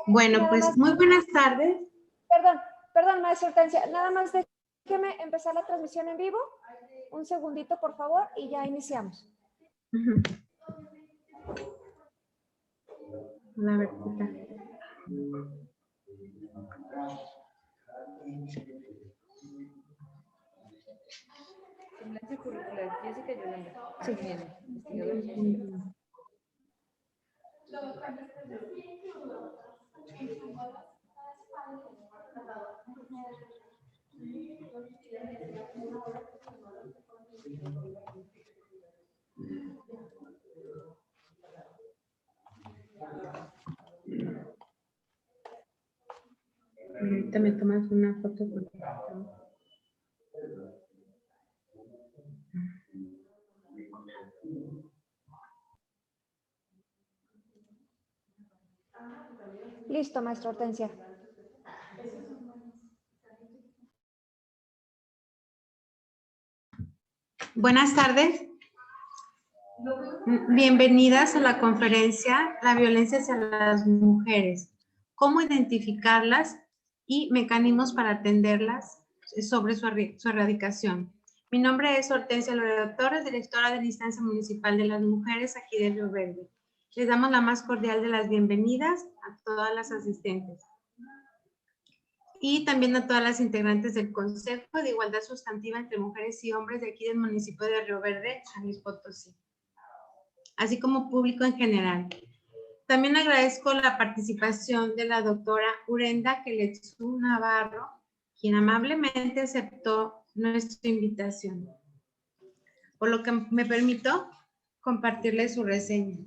Bueno, pues muy buenas tardes. Perdón, maestra Hortensia, nada más déjeme empezar la transmisión en vivo. Un segundito, por favor, y ya iniciamos. La verdad. Semblanza curricular, Jessica Yolanda. Sí. Bien, investigadora. Ahorita me tomas una foto porque... Listo, maestra Hortensia. Buenas tardes. Bienvenidas a la conferencia La violencia hacia las mujeres, cómo identificarlas y mecanismos para atenderlas sobre su erradicación. Mi nombre es Hortensia Loredo Torres, directora de la Instancia Municipal de las Mujeres aquí de Río Verde. Les damos la más cordial de las bienvenidas a todas las asistentes y también a todas las integrantes del Consejo de Igualdad Sustantiva entre Mujeres y Hombres de aquí del municipio de Río Verde, San Luis Potosí, así como público en general. También agradezco la participación de la doctora Urenda Keletsu Navarro, quien amablemente aceptó nuestra invitación, por lo que me permito compartirles su reseña.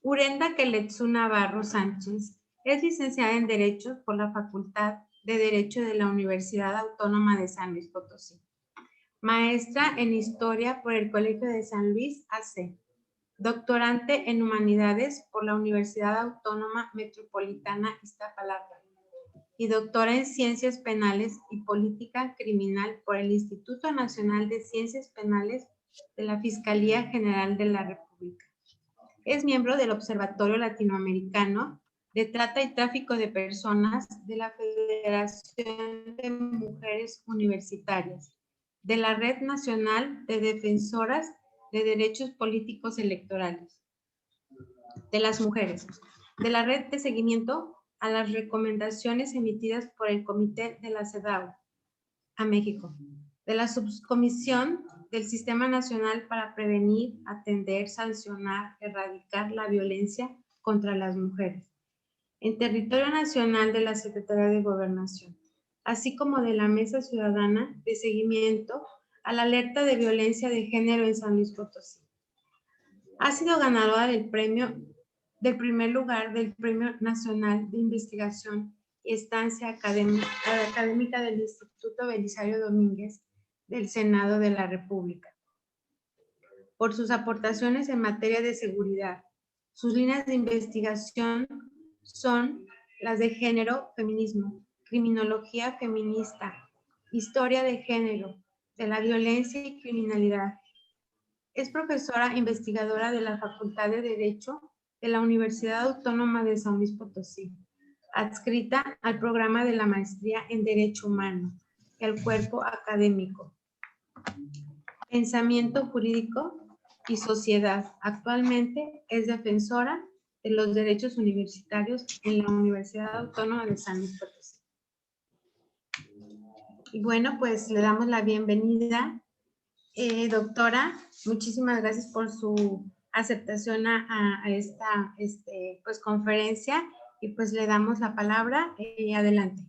Urenda Keletsu Navarro Sánchez es licenciada en Derecho por la Facultad de Derecho de la Universidad Autónoma de San Luis Potosí. Maestra en Historia por el Colegio de San Luis AC. Doctorante en Humanidades por la Universidad Autónoma Metropolitana Iztapalapa. Y doctora en Ciencias Penales y Política Criminal por el Instituto Nacional de Ciencias Penales de la Fiscalía General de la República. Es miembro del Observatorio Latinoamericano de Trata y Tráfico de Personas de la Federación de Mujeres Universitarias, de la Red Nacional de Defensoras de Derechos Políticos Electorales, de las mujeres, de la Red de Seguimiento a las recomendaciones emitidas por el Comité de la CEDAW a México, de la Subcomisión del Sistema Nacional para Prevenir, Atender, Sancionar, Erradicar la Violencia contra las Mujeres, en territorio nacional de la Secretaría de Gobernación, así como de la Mesa Ciudadana de Seguimiento a la Alerta de Violencia de Género en San Luis Potosí. Ha sido ganadora del primer lugar del Premio Nacional de Investigación y Estancia Académica del Instituto Belisario Domínguez del Senado de la República, por sus aportaciones en materia de seguridad. Sus líneas de investigación son las de género, feminismo, criminología feminista, historia de género, de la violencia y criminalidad. Es profesora investigadora de la Facultad de Derecho de la Universidad Autónoma de San Luis Potosí, adscrita al programa de la Maestría en Derecho Humano y al cuerpo académico. Pensamiento jurídico y sociedad. Actualmente es defensora de los derechos universitarios en la Universidad Autónoma de San Luis Potosí. Y bueno, pues le damos la bienvenida. Doctora, muchísimas gracias por su aceptación a esta conferencia y pues le damos la palabra. Adelante.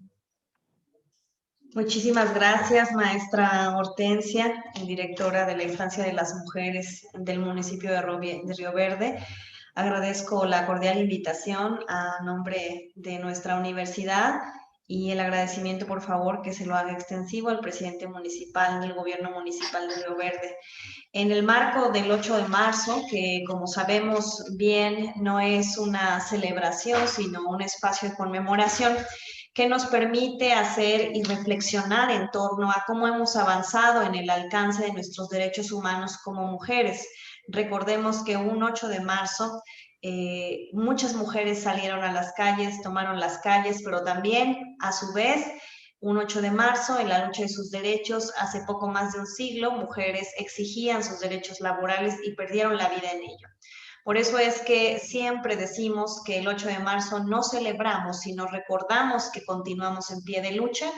Muchísimas gracias, maestra Hortensia, directora de la Infancia de las Mujeres del municipio de Río Verde. Agradezco la cordial invitación a nombre de nuestra universidad y el agradecimiento, por favor, que se lo haga extensivo al presidente municipal del gobierno municipal de Río Verde. En el marco del 8 de marzo, que como sabemos bien no es una celebración, sino un espacio de conmemoración, que nos permite hacer y reflexionar en torno a cómo hemos avanzado en el alcance de nuestros derechos humanos como mujeres. Recordemos que un 8 de marzo Muchas mujeres salieron a las calles, tomaron las calles, pero también, a su vez, un 8 de marzo, en la lucha de sus derechos, hace poco más de un siglo, mujeres exigían sus derechos laborales y perdieron la vida en ello. Por eso es que siempre decimos que el 8 de marzo no celebramos, sino recordamos que continuamos en pie de lucha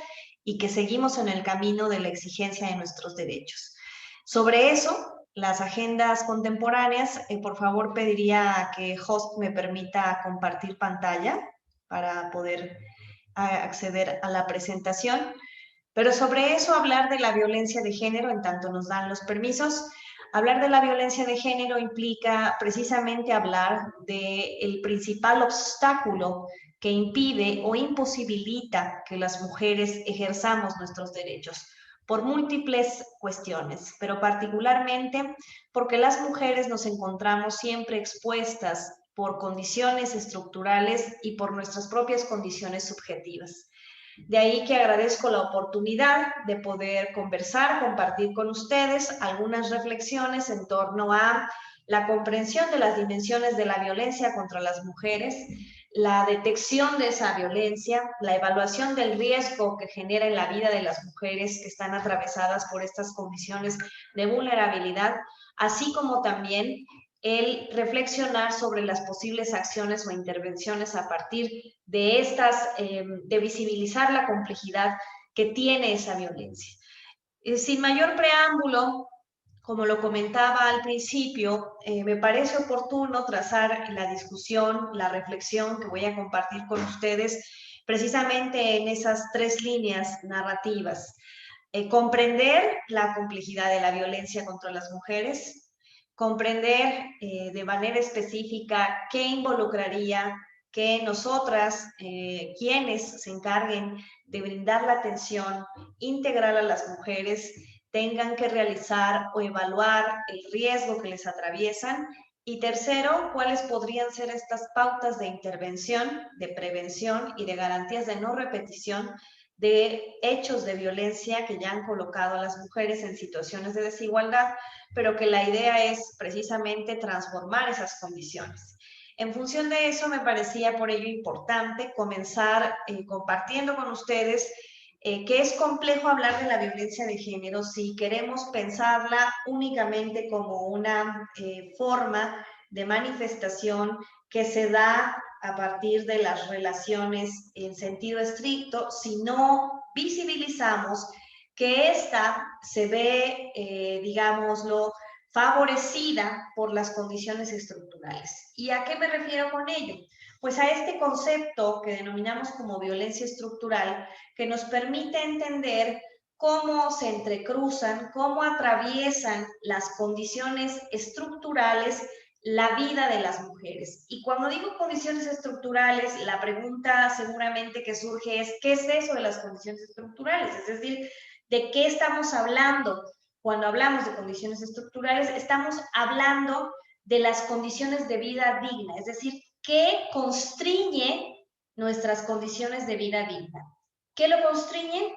y que seguimos en el camino de la exigencia de nuestros derechos. Sobre eso, las agendas contemporáneas, por favor pediría que host me permita compartir pantalla para poder acceder a la presentación. Pero sobre eso, hablar de la violencia de género, en tanto nos dan los permisos, hablar de la violencia de género implica precisamente hablar del principal obstáculo que impide o imposibilita que las mujeres ejerzamos nuestros derechos por múltiples cuestiones, pero particularmente porque las mujeres nos encontramos siempre expuestas por condiciones estructurales y por nuestras propias condiciones subjetivas. De ahí que agradezco la oportunidad de poder conversar, compartir con ustedes algunas reflexiones en torno a la comprensión de las dimensiones de la violencia contra las mujeres, la detección de esa violencia, la evaluación del riesgo que genera en la vida de las mujeres que están atravesadas por estas condiciones de vulnerabilidad, así como también el reflexionar sobre las posibles acciones o intervenciones a partir de estas, de visibilizar la complejidad que tiene esa violencia. Sin mayor preámbulo, como lo comentaba al principio, me parece oportuno trazar la discusión, la reflexión que voy a compartir con ustedes precisamente en esas tres líneas narrativas. Comprender la complejidad de la violencia contra las mujeres, comprender de manera específica qué involucraría que nosotras, quienes se encarguen de brindar la atención integral a las mujeres, tengan que realizar o evaluar el riesgo que les atraviesan. Y tercero, cuáles podrían ser estas pautas de intervención, de prevención y de garantías de no repetición de hechos de violencia que ya han colocado a las mujeres en situaciones de desigualdad, pero que la idea es precisamente transformar esas condiciones. En función de eso, me parecía por ello importante comenzar compartiendo con ustedes que es complejo hablar de la violencia de género si queremos pensarla únicamente como una forma de manifestación que se da a partir de las relaciones en sentido estricto, si no visibilizamos que esta se ve, digámoslo, favorecida por las condiciones estructurales. ¿Y a qué me refiero con ello? Pues a este concepto que denominamos como violencia estructural, que nos permite entender cómo se entrecruzan, cómo atraviesan las condiciones estructurales la vida de las mujeres. Y cuando digo condiciones estructurales, la pregunta seguramente que surge es, ¿qué es eso de las condiciones estructurales? Es decir, ¿de qué estamos hablando? Cuando hablamos de condiciones estructurales, estamos hablando de las condiciones de vida digna, es decir, ¿qué constriñe nuestras condiciones de vida digna? ¿Qué lo constriñe?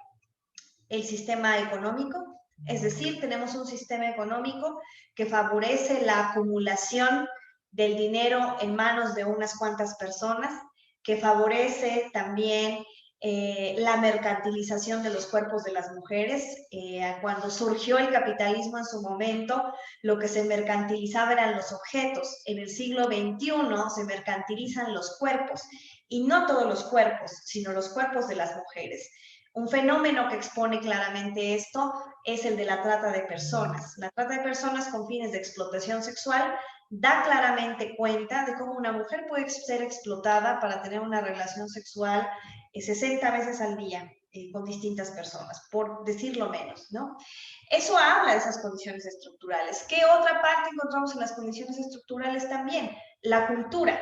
El sistema económico, es decir, tenemos un sistema económico que favorece la acumulación del dinero en manos de unas cuantas personas, que favorece también la mercantilización de los cuerpos de las mujeres. Cuando surgió el capitalismo en su momento, lo que se mercantilizaba eran los objetos. En el siglo XXI se mercantilizan los cuerpos, y no todos los cuerpos, sino los cuerpos de las mujeres. Un fenómeno que expone claramente esto es el de la trata de personas. La trata de personas con fines de explotación sexual da claramente cuenta de cómo una mujer puede ser explotada para tener una relación sexual 60 veces al día con distintas personas, por decirlo menos, ¿no? Eso habla de esas condiciones estructurales. ¿Qué otra parte encontramos en las condiciones estructurales también? La cultura.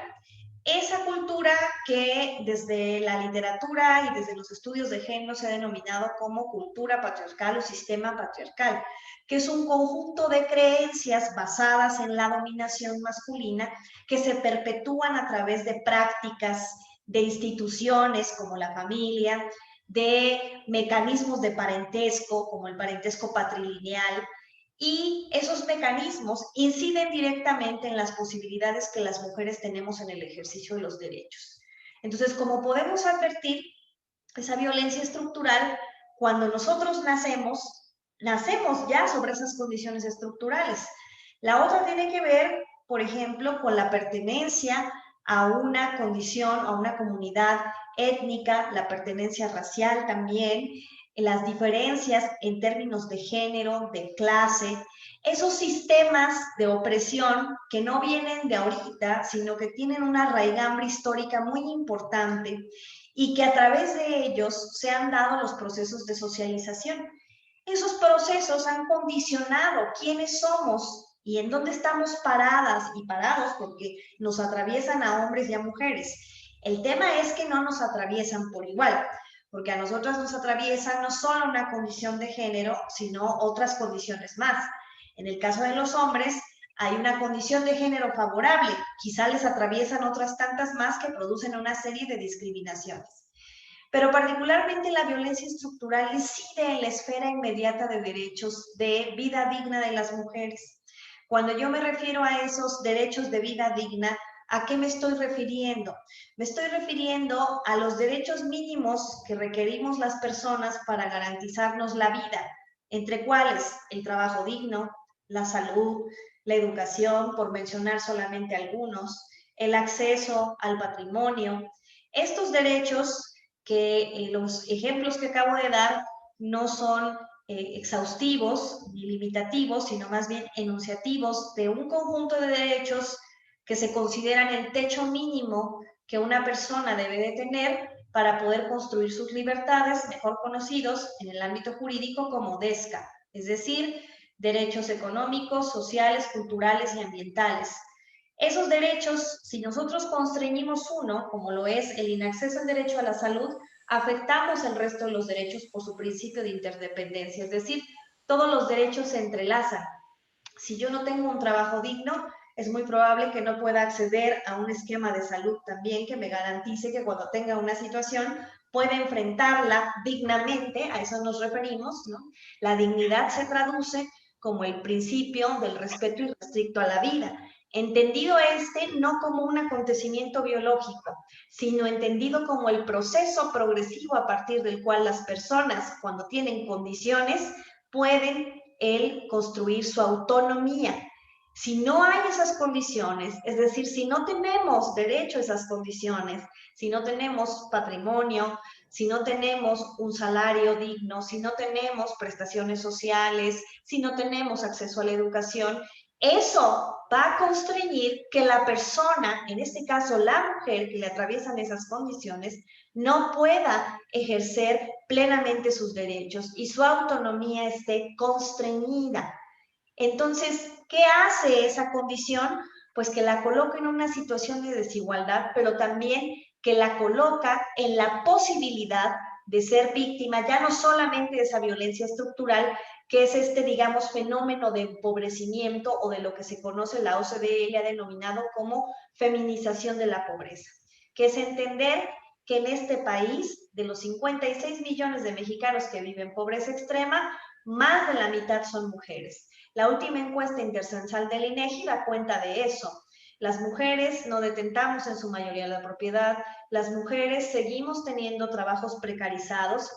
Esa cultura que desde la literatura y desde los estudios de género se ha denominado como cultura patriarcal o sistema patriarcal, que es un conjunto de creencias basadas en la dominación masculina que se perpetúan a través de prácticas, de instituciones como la familia, de mecanismos de parentesco como el parentesco patrilineal, y esos mecanismos inciden directamente en las posibilidades que las mujeres tenemos en el ejercicio de los derechos. Entonces, como podemos advertir, esa violencia estructural, cuando nosotros nacemos ya sobre esas condiciones estructurales. La otra tiene que ver, por ejemplo, con la pertenencia a una condición, a una comunidad étnica, la pertenencia racial también, las diferencias en términos de género, de clase, esos sistemas de opresión que no vienen de ahorita, sino que tienen una raigambre histórica muy importante y que a través de ellos se han dado los procesos de socialización. Esos procesos han condicionado quiénes somos y en dónde estamos paradas y parados, porque nos atraviesan a hombres y a mujeres. El tema es que no nos atraviesan por igual, porque a nosotras nos atraviesan no solo una condición de género, sino otras condiciones más. En el caso de los hombres, hay una condición de género favorable, quizá les atraviesan otras tantas más que producen una serie de discriminaciones. Pero particularmente la violencia estructural incide en la esfera inmediata de derechos de vida digna de las mujeres. Cuando yo me refiero a esos derechos de vida digna, ¿a qué me estoy refiriendo? Me estoy refiriendo a los derechos mínimos que requerimos las personas para garantizarnos la vida, entre cuáles el trabajo digno, la salud, la educación, por mencionar solamente algunos, el acceso al patrimonio. Estos derechos que los ejemplos que acabo de dar no son exhaustivos ni limitativos, sino más bien enunciativos de un conjunto de derechos que se consideran el techo mínimo que una persona debe de tener para poder construir sus libertades, mejor conocidos en el ámbito jurídico como DESCA, es decir, derechos económicos, sociales, culturales y ambientales. Esos derechos, si nosotros constreñimos uno, como lo es el inacceso al derecho a la salud, afectamos el resto de los derechos por su principio de interdependencia, es decir, todos los derechos se entrelazan. Si yo no tengo un trabajo digno, es muy probable que no pueda acceder a un esquema de salud también que me garantice que cuando tenga una situación pueda enfrentarla dignamente, a eso nos referimos, ¿no? La dignidad se traduce como el principio del respeto irrestricto a la vida, entendido no como un acontecimiento biológico, sino entendido como el proceso progresivo a partir del cual las personas, cuando tienen condiciones, pueden construir su autonomía. Si no hay esas condiciones, es decir, si no tenemos derecho a esas condiciones, si no tenemos patrimonio, si no tenemos un salario digno, si no tenemos prestaciones sociales, si no tenemos acceso a la educación, eso va a constreñir que la persona, en este caso la mujer que le atraviesan esas condiciones, no pueda ejercer plenamente sus derechos y su autonomía esté constreñida. Entonces, ¿qué hace esa condición? Pues que la coloca en una situación de desigualdad, pero también que la coloca en la posibilidad de ser víctima ya no solamente de esa violencia estructural, que es digamos, fenómeno de empobrecimiento o de lo que se conoce, la OCDE le ha denominado como feminización de la pobreza, que es entender que en este país, de los 56 millones de mexicanos que viven en pobreza extrema, más de la mitad son mujeres. La última encuesta intercensal del INEGI da cuenta de eso. Las mujeres no detentamos en su mayoría la propiedad, las mujeres seguimos teniendo trabajos precarizados,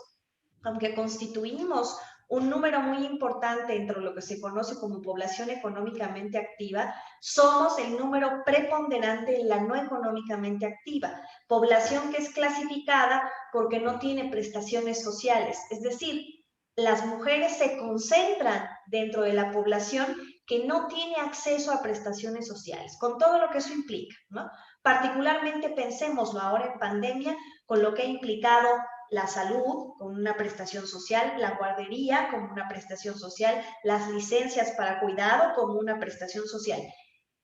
aunque constituimos un número muy importante entre lo que se conoce como población económicamente activa, somos el número preponderante en la no económicamente activa, población que es clasificada porque no tiene prestaciones sociales, es decir, las mujeres se concentran dentro de la población que no tiene acceso a prestaciones sociales, con todo lo que eso implica, ¿no? Particularmente pensémoslo ahora en pandemia, con lo que ha implicado la salud como una prestación social, la guardería como una prestación social, las licencias para cuidado como una prestación social.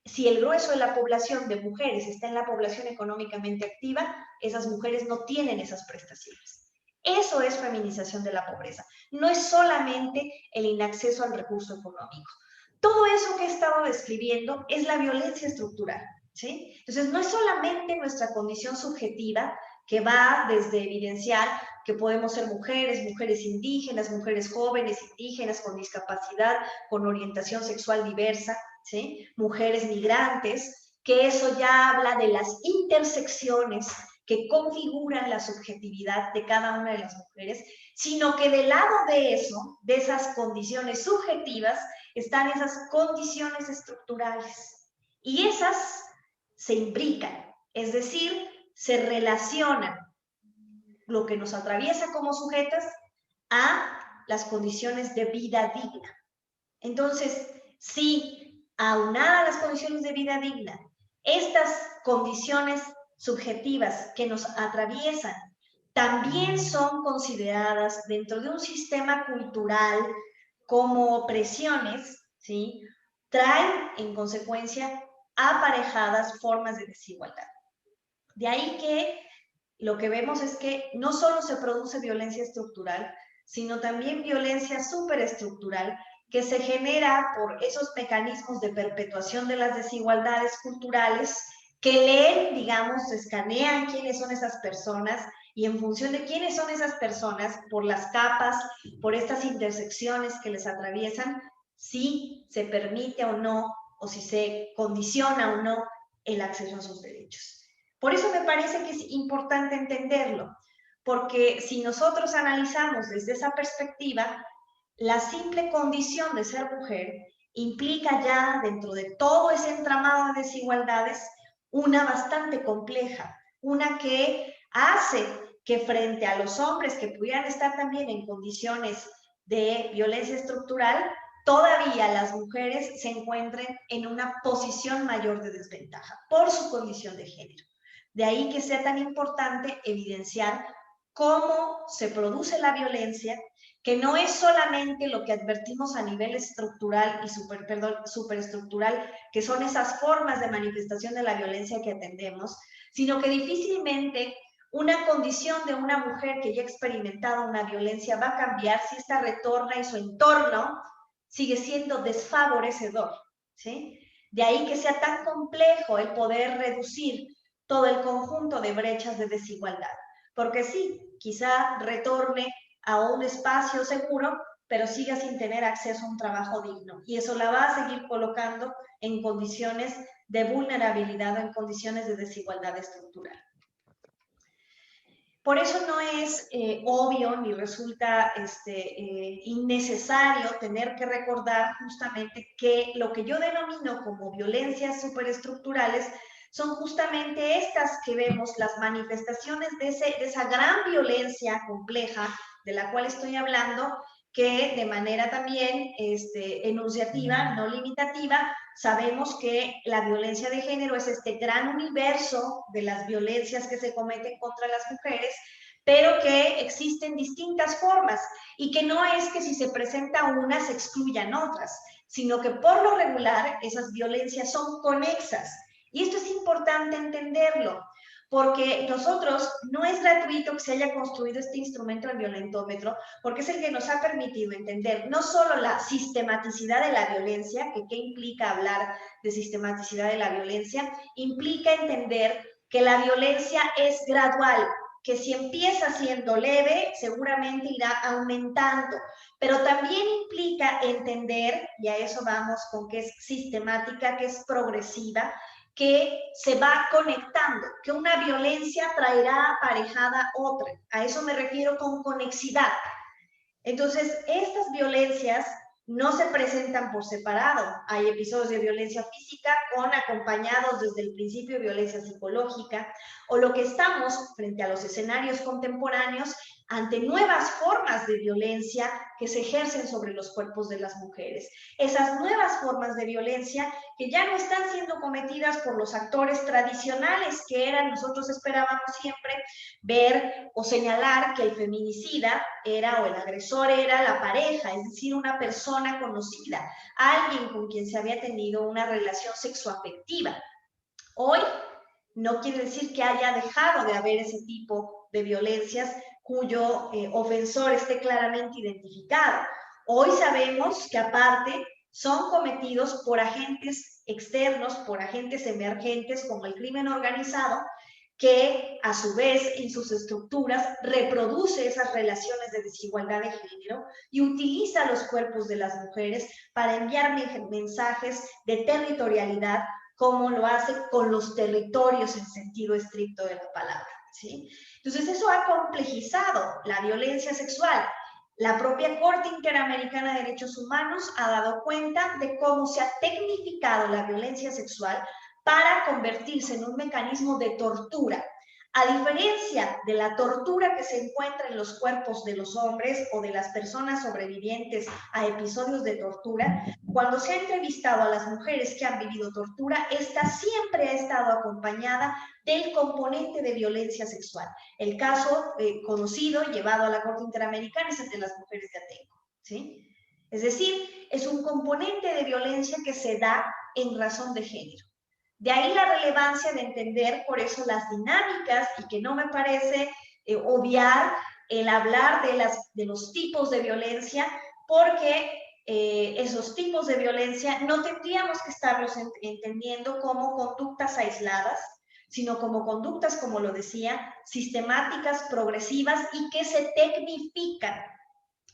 Si el grueso de la población de mujeres está en la población económicamente activa, esas mujeres no tienen esas prestaciones. Eso es feminización de la pobreza. No es solamente el inacceso al recurso económico. Todo eso que he estado describiendo es la violencia estructural, ¿sí? Entonces, no es solamente nuestra condición subjetiva, que va desde evidenciar que podemos ser mujeres, mujeres indígenas, mujeres jóvenes indígenas con discapacidad, con orientación sexual diversa, ¿sí? Mujeres migrantes, que eso ya habla de las intersecciones que configuran la subjetividad de cada una de las mujeres, sino que del lado de eso, de esas condiciones subjetivas, están esas condiciones estructurales. Y esas se imbrican, es decir, se relacionan lo que nos atraviesa como sujetas a las condiciones de vida digna. Entonces, si aunada a las condiciones de vida digna, estas condiciones subjetivas que nos atraviesan también son consideradas dentro de un sistema cultural como opresiones, ¿sí? Traen en consecuencia aparejadas formas de desigualdad. De ahí que lo que vemos es que no solo se produce violencia estructural, sino también violencia superestructural que se genera por esos mecanismos de perpetuación de las desigualdades culturales que leen, digamos, escanean quiénes son esas personas y en función de quiénes son esas personas, por las capas, por estas intersecciones que les atraviesan, si se permite o no, o si se condiciona o no el acceso a sus derechos. Por eso me parece que es importante entenderlo, porque si nosotros analizamos desde esa perspectiva, la simple condición de ser mujer implica ya dentro de todo ese entramado de desigualdades una bastante compleja, una que hace que frente a los hombres que pudieran estar también en condiciones de violencia estructural, todavía las mujeres se encuentren en una posición mayor de desventaja por su condición de género. De ahí que sea tan importante evidenciar cómo se produce la violencia, que no es solamente lo que advertimos a nivel estructural y superestructural, que son esas formas de manifestación de la violencia que atendemos, sino que difícilmente una condición de una mujer que ya ha experimentado una violencia va a cambiar si esta retorna y su entorno sigue siendo desfavorecedor, ¿sí? De ahí que sea tan complejo el poder reducir todo el conjunto de brechas de desigualdad. Porque sí, quizá retorne a un espacio seguro, pero siga sin tener acceso a un trabajo digno. Y eso la va a seguir colocando en condiciones de vulnerabilidad o en condiciones de desigualdad estructural. Por eso no es obvio ni resulta innecesario tener que recordar justamente que lo que yo denomino como violencias superestructurales son justamente estas que vemos, las manifestaciones de esa gran violencia compleja de la cual estoy hablando, que de manera también enunciativa, no limitativa, sabemos que la violencia de género es este gran universo de las violencias que se cometen contra las mujeres, pero que existen distintas formas y que no es que si se presenta una se excluyan otras, sino que por lo regular esas violencias son conexas. Y esto es importante entenderlo, porque nosotros no es gratuito que se haya construido este instrumento del violentómetro, porque es el que nos ha permitido entender no solo la sistematicidad de la violencia, que qué implica hablar de sistematicidad de la violencia, implica entender que la violencia es gradual, que si empieza siendo leve, seguramente irá aumentando, pero también implica entender, y a eso vamos con que es sistemática, que es progresiva, que se va conectando, que una violencia traerá aparejada otra. A eso me refiero con conexidad. Entonces, estas violencias no se presentan por separado. Hay episodios de violencia física acompañados desde el principio de violencia psicológica, o lo que estamos frente a los escenarios contemporáneos ante nuevas formas de violencia que se ejercen sobre los cuerpos de las mujeres. Esas nuevas formas de violencia que ya no están siendo cometidas por los actores tradicionales que nosotros esperábamos siempre ver o señalar que el feminicida era o el agresor era la pareja, es decir, una persona conocida, alguien con quien se había tenido una relación sexoafectiva. Hoy no quiere decir que haya dejado de haber ese tipo de violencias cuyo ofensor esté claramente identificado. Hoy sabemos que aparte son cometidos por agentes externos, por agentes emergentes como el crimen organizado, que a su vez en sus estructuras reproduce esas relaciones de desigualdad de género y utiliza los cuerpos de las mujeres para enviar mensajes de territorialidad, como lo hace con los territorios en sentido estricto de la palabra, ¿sí? Entonces eso ha complejizado la violencia sexual. La propia Corte Interamericana de Derechos Humanos ha dado cuenta de cómo se ha tecnificado la violencia sexual para convertirse en un mecanismo de tortura. A diferencia de la tortura que se encuentra en los cuerpos de los hombres o de las personas sobrevivientes a episodios de tortura, cuando se ha entrevistado a las mujeres que han vivido tortura, esta siempre ha estado acompañada del componente de violencia sexual. El caso conocido, llevado a la Corte Interamericana, es el de las mujeres de Atenco, ¿sí? Es decir, es un componente de violencia que se da en razón de género. De ahí la relevancia de entender por eso las dinámicas, y que no me parece obviar el hablar de los tipos de violencia, porque esos tipos de violencia no tendríamos que estarlos entendiendo como conductas aisladas, sino como conductas, como lo decía, sistemáticas, progresivas y que se tecnifican.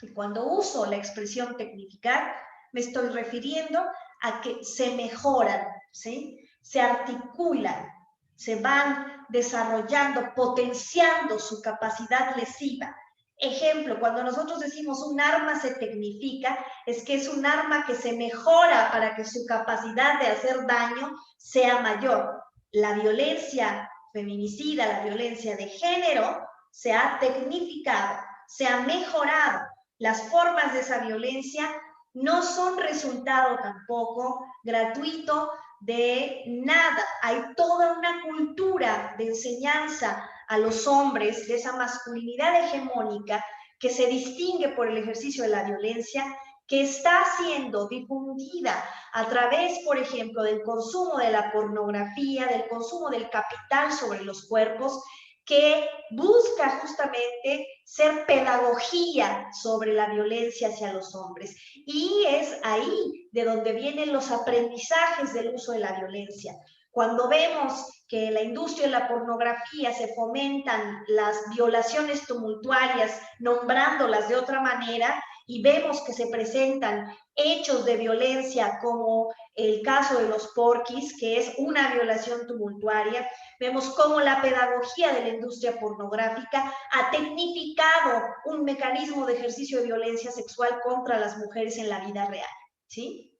Y cuando uso la expresión tecnificar, me estoy refiriendo a que se mejoran, ¿sí? Se articulan, se van desarrollando, potenciando su capacidad lesiva. Ejemplo, cuando nosotros decimos un arma se tecnifica, es que es un arma que se mejora para que su capacidad de hacer daño sea mayor. La violencia feminicida, la violencia de género, se ha tecnificado, se ha mejorado. Las formas de esa violencia no son resultado tampoco gratuito de nada. Hay toda una cultura de enseñanza a los hombres de esa masculinidad hegemónica que se distingue por el ejercicio de la violencia, que está siendo difundida a través, por ejemplo, del consumo de la pornografía, del consumo del capital sobre los cuerpos, que busca justamente ser pedagogía sobre la violencia hacia los hombres. Y es ahí de donde vienen los aprendizajes del uso de la violencia. Cuando vemos que en la industria de la pornografía se fomentan las violaciones tumultuarias, nombrándolas de otra manera, y vemos que se presentan hechos de violencia como el caso de los porquis, que es una violación tumultuaria, vemos cómo la pedagogía de la industria pornográfica ha tecnificado un mecanismo de ejercicio de violencia sexual contra las mujeres en la vida real, ¿sí?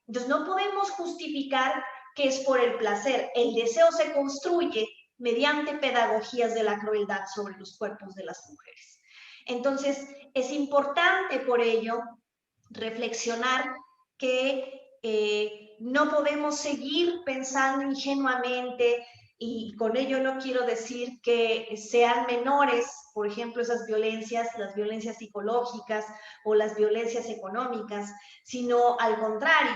Entonces no podemos justificar que es por el placer. El deseo se construye mediante pedagogías de la crueldad sobre los cuerpos de las mujeres. Entonces es importante por ello reflexionar que no podemos seguir pensando ingenuamente, y con ello no quiero decir que sean menores, por ejemplo, esas violencias, las violencias psicológicas o las violencias económicas, sino al contrario,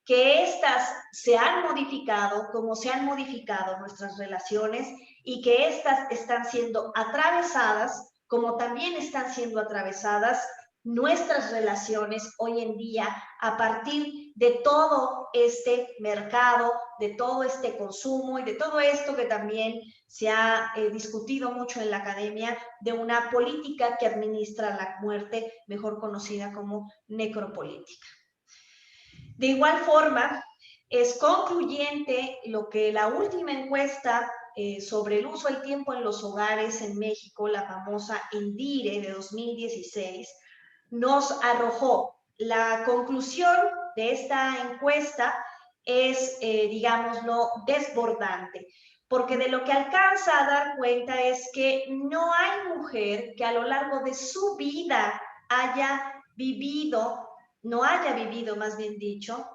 que éstas se han modificado como se han modificado nuestras relaciones, y que éstas están siendo atravesadas como también están siendo atravesadas nuestras relaciones hoy en día a partir de todo este mercado, de todo este consumo y de todo esto que también se ha discutido mucho en la academia, de una política que administra la muerte, mejor conocida como necropolítica. De igual forma, es concluyente lo que la última encuesta sobre el uso del tiempo en los hogares en México, la famosa ENDIRE de 2016, nos arrojó. La conclusión de esta encuesta es, digámoslo, desbordante, porque de lo que alcanza a dar cuenta es que no hay mujer que a lo largo de su vida no haya vivido, más bien dicho,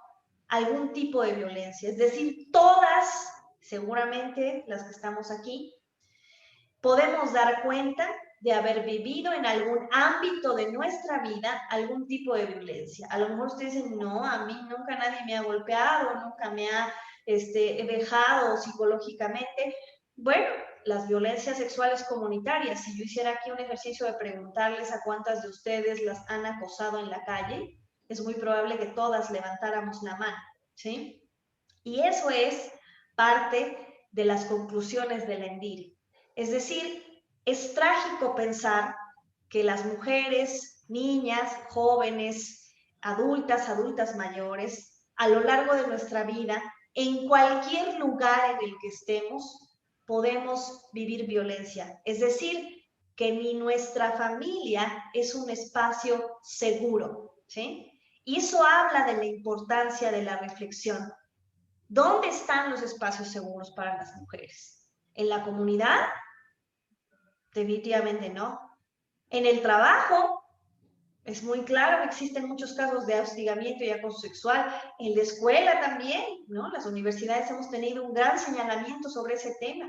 algún tipo de violencia. Es decir, todas, seguramente las que estamos aquí, podemos dar cuenta de haber vivido en algún ámbito de nuestra vida algún tipo de violencia. A lo mejor ustedes dicen, no, a mí nunca nadie me ha golpeado, nunca me ha dejado psicológicamente. Bueno, las violencias sexuales comunitarias, si yo hiciera aquí un ejercicio de preguntarles a cuántas de ustedes las han acosado en la calle, es muy probable que todas levantáramos la mano, ¿sí? Y eso es parte de las conclusiones del ENDIRE. Es decir, es trágico pensar que las mujeres, niñas, jóvenes, adultas mayores, a lo largo de nuestra vida, en cualquier lugar en el que estemos, podemos vivir violencia. Es decir, que ni nuestra familia es un espacio seguro, ¿sí? Y eso habla de la importancia de la reflexión. ¿Dónde están los espacios seguros para las mujeres? ¿En la comunidad? Definitivamente no. En el trabajo, es muy claro que existen muchos casos de hostigamiento y acoso sexual. En la escuela también, ¿no? Las universidades hemos tenido un gran señalamiento sobre ese tema.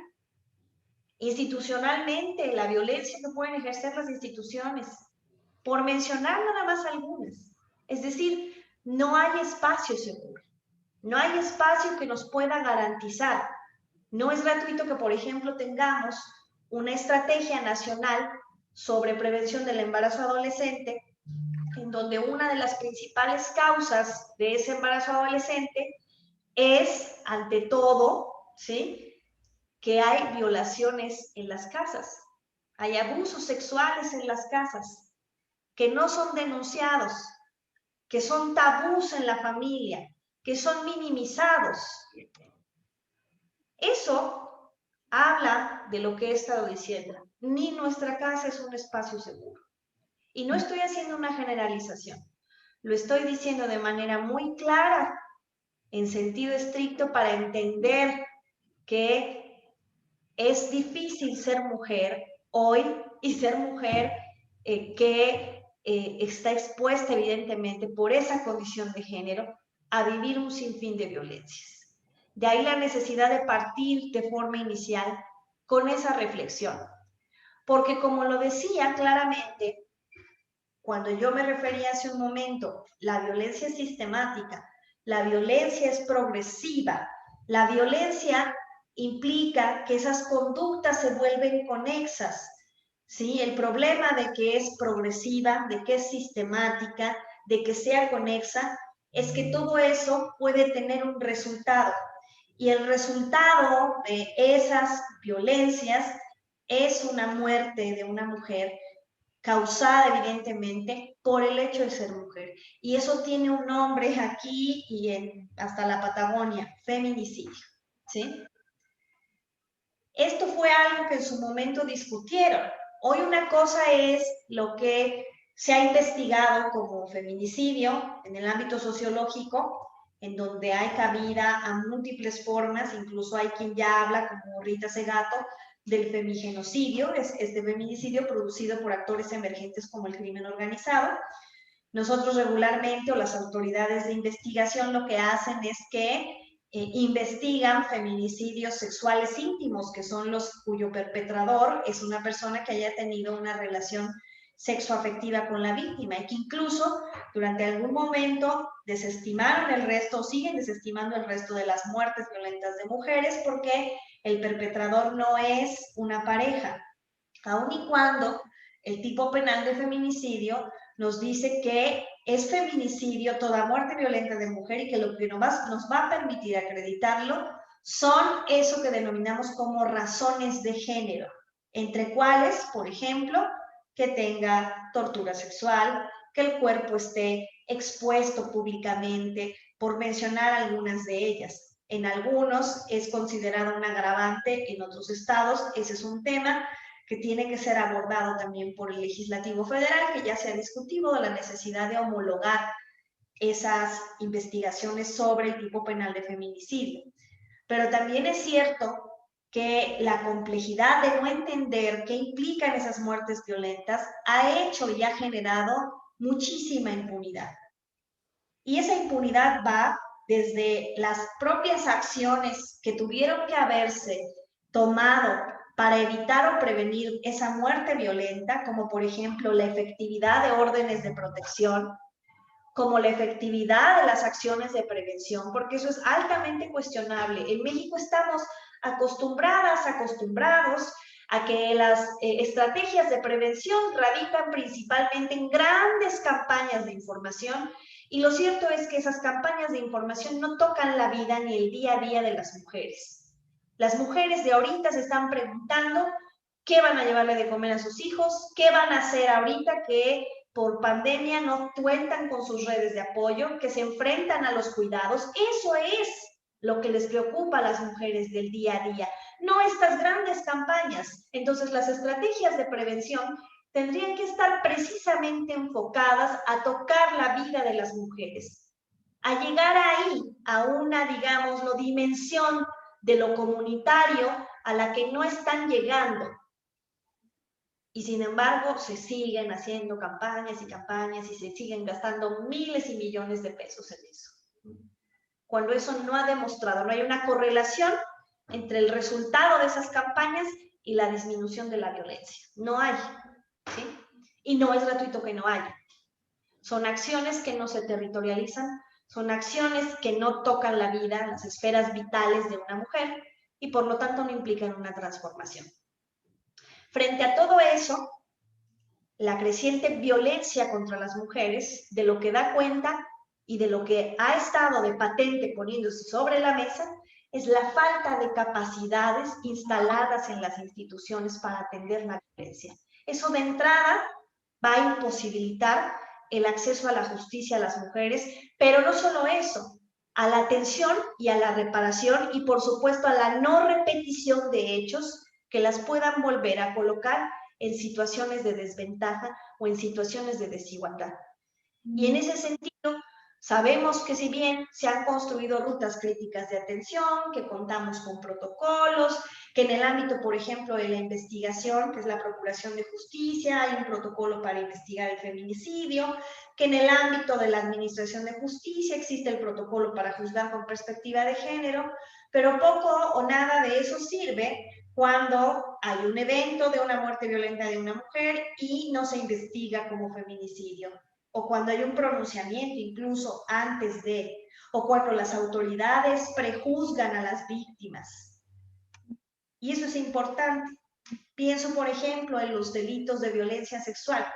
Institucionalmente, la violencia que pueden ejercer las instituciones, por mencionar nada más algunas. Es decir, no hay espacio seguro. No hay espacio que nos pueda garantizar. No es gratuito que, por ejemplo, tengamos una estrategia nacional sobre prevención del embarazo adolescente, en donde una de las principales causas de ese embarazo adolescente es, ante todo, ¿sí?, que hay violaciones en las casas, hay abusos sexuales en las casas, que no son denunciados, que son tabús en la familia, que son minimizados. Eso habla de lo que he estado diciendo. Ni nuestra casa es un espacio seguro. Y no estoy haciendo una generalización. Lo estoy diciendo de manera muy clara, en sentido estricto, para entender que es difícil ser mujer hoy y ser mujer que está expuesta evidentemente por esa condición de género a vivir un sinfín de violencias. De ahí la necesidad de partir de forma inicial con esa reflexión. Porque como lo decía claramente, cuando yo me refería hace un momento, la violencia es sistemática, la violencia es progresiva, la violencia implica que esas conductas se vuelven conexas, ¿sí? El problema de que es progresiva, de que es sistemática, de que sea conexa, es que todo eso puede tener un resultado. Y el resultado de esas violencias es una muerte de una mujer causada evidentemente por el hecho de ser mujer. Y eso tiene un nombre aquí y hasta la Patagonia, feminicidio, ¿sí? Esto fue algo que en su momento discutieron. Hoy una cosa es lo que se ha investigado como feminicidio en el ámbito sociológico, en donde hay cabida a múltiples formas, incluso hay quien ya habla, como Rita Segato, del femigenocidio, este feminicidio producido por actores emergentes como el crimen organizado. Nosotros regularmente, o las autoridades de investigación, lo que hacen es que investigan feminicidios sexuales íntimos, que son los cuyo perpetrador es una persona que haya tenido una relación sexoafectiva con la víctima y que incluso durante algún momento desestimaron el resto o siguen desestimando el resto de las muertes violentas de mujeres porque el perpetrador no es una pareja, aun y cuando el tipo penal de feminicidio nos dice que es feminicidio toda muerte violenta de mujer y que lo que nos va a permitir acreditarlo son eso que denominamos como razones de género, entre cuales, por ejemplo, que tenga tortura sexual, que el cuerpo esté expuesto públicamente, por mencionar algunas de ellas. En algunos es considerado un agravante, en otros estados ese es un tema que tiene que ser abordado también por el legislativo federal, que ya se ha discutido de la necesidad de homologar esas investigaciones sobre el tipo penal de feminicidio. Pero también es cierto que la complejidad de no entender qué implican esas muertes violentas ha hecho y ha generado muchísima impunidad. Y esa impunidad va desde las propias acciones que tuvieron que haberse tomado para evitar o prevenir esa muerte violenta, como por ejemplo la efectividad de órdenes de protección, como la efectividad de las acciones de prevención, porque eso es altamente cuestionable. En México estamos acostumbrados a que las estrategias de prevención radican principalmente en grandes campañas de información, y lo cierto es que esas campañas de información no tocan la vida ni el día a día de las mujeres. Las mujeres de ahorita se están preguntando qué van a llevarle de comer a sus hijos, qué van a hacer ahorita que por pandemia no cuentan con sus redes de apoyo, que se enfrentan a los cuidados. Eso es lo que les preocupa a las mujeres del día a día, no estas grandes campañas. Entonces, las estrategias de prevención tendrían que estar precisamente enfocadas a tocar la vida de las mujeres, a llegar ahí, a una, digámoslo, dimensión de lo comunitario a la que no están llegando. Y sin embargo, se siguen haciendo campañas y campañas y se siguen gastando miles y millones de pesos en eso. Cuando eso no ha demostrado, no hay una correlación entre el resultado de esas campañas y la disminución de la violencia. No hay, ¿sí? Y no es gratuito que no haya. Son acciones que no se territorializan, son acciones que no tocan la vida, las esferas vitales de una mujer y por lo tanto no implican una transformación. Frente a todo eso, la creciente violencia contra las mujeres, de lo que da cuenta y de lo que ha estado de patente poniéndose sobre la mesa, es la falta de capacidades instaladas en las instituciones para atender la violencia. Eso de entrada va a imposibilitar el acceso a la justicia a las mujeres, pero no solo eso, a la atención y a la reparación y por supuesto a la no repetición de hechos que las puedan volver a colocar en situaciones de desventaja o en situaciones de desigualdad. Y en ese sentido, sabemos que si bien se han construido rutas críticas de atención, que contamos con protocolos, que en el ámbito, por ejemplo, de la investigación, que es la Procuración de Justicia, hay un protocolo para investigar el feminicidio, que en el ámbito de la Administración de Justicia existe el protocolo para juzgar con perspectiva de género, pero poco o nada de eso sirve cuando hay un evento de una muerte violenta de una mujer y no se investiga como feminicidio, o cuando hay un pronunciamiento incluso antes de, o cuando las autoridades prejuzgan a las víctimas. Y eso es importante. Pienso, por ejemplo, en los delitos de violencia sexual,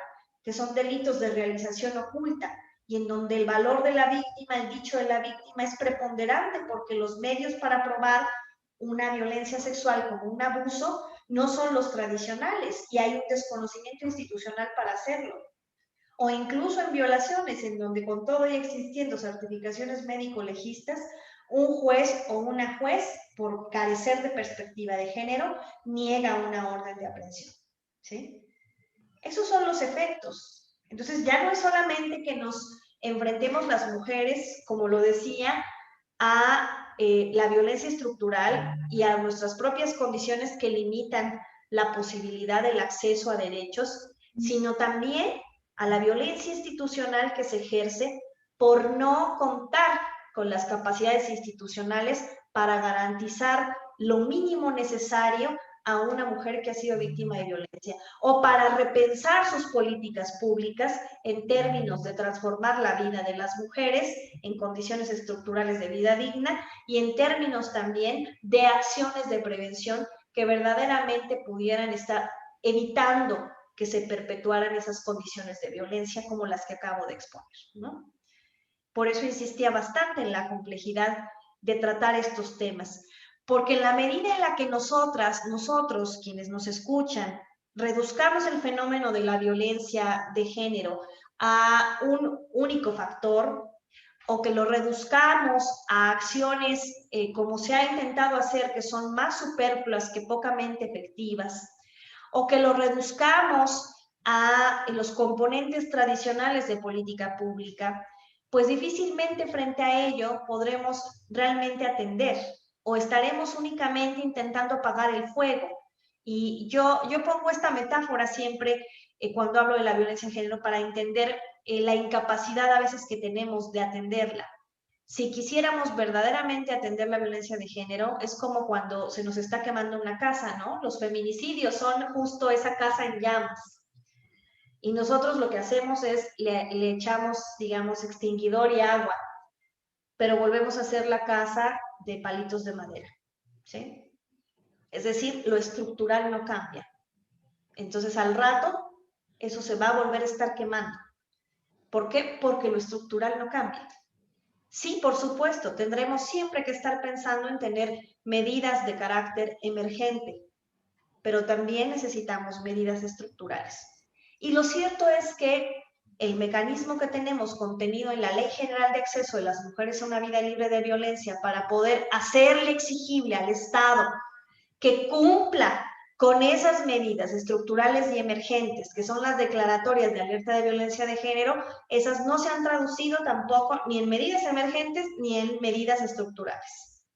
que son delitos de realización oculta, y en donde el valor de la víctima, el dicho de la víctima es preponderante, porque los medios para probar una violencia sexual como un abuso no son los tradicionales, y hay un desconocimiento institucional para hacerlo. O incluso en violaciones, en donde con todo y existiendo certificaciones médico-legistas, un juez o una juez, por carecer de perspectiva de género, niega una orden de aprehensión, ¿sí? Esos son los efectos. Entonces ya no es solamente que nos enfrentemos las mujeres, como lo decía, a la violencia estructural y a nuestras propias condiciones que limitan la posibilidad del acceso a derechos, sino también a la violencia institucional que se ejerce por no contar con las capacidades institucionales para garantizar lo mínimo necesario a una mujer que ha sido víctima de violencia, o para repensar sus políticas públicas en términos de transformar la vida de las mujeres en condiciones estructurales de vida digna y en términos también de acciones de prevención que verdaderamente pudieran estar evitando que se perpetuaran esas condiciones de violencia como las que acabo de exponer, ¿no? Por eso insistía bastante en la complejidad de tratar estos temas, porque en la medida en la que nosotros, quienes nos escuchan, reduzcamos el fenómeno de la violencia de género a un único factor, o que lo reduzcamos a acciones como se ha intentado hacer, que son más superfluas que pocamente efectivas, o que lo reduzcamos a los componentes tradicionales de política pública, pues difícilmente frente a ello podremos realmente atender o estaremos únicamente intentando apagar el fuego. Y yo pongo esta metáfora siempre cuando hablo de la violencia en género para entender la incapacidad a veces que tenemos de atenderla. Si quisiéramos verdaderamente atender la violencia de género, es como cuando se nos está quemando una casa, ¿no? Los feminicidios son justo esa casa en llamas. Y nosotros lo que hacemos es, le echamos, digamos, extinguidor y agua, pero volvemos a hacer la casa de palitos de madera, ¿sí? Es decir, lo estructural no cambia. Entonces, al rato, eso se va a volver a estar quemando. ¿Por qué? Porque lo estructural no cambia. Sí, por supuesto, tendremos siempre que estar pensando en tener medidas de carácter emergente, pero también necesitamos medidas estructurales. Y lo cierto es que el mecanismo que tenemos contenido en la Ley General de Acceso de las Mujeres a una Vida Libre de Violencia para poder hacerle exigible al Estado que cumpla con esas medidas estructurales y emergentes, que son las declaratorias de alerta de violencia de género, esas no se han traducido tampoco ni en medidas emergentes ni en medidas estructurales.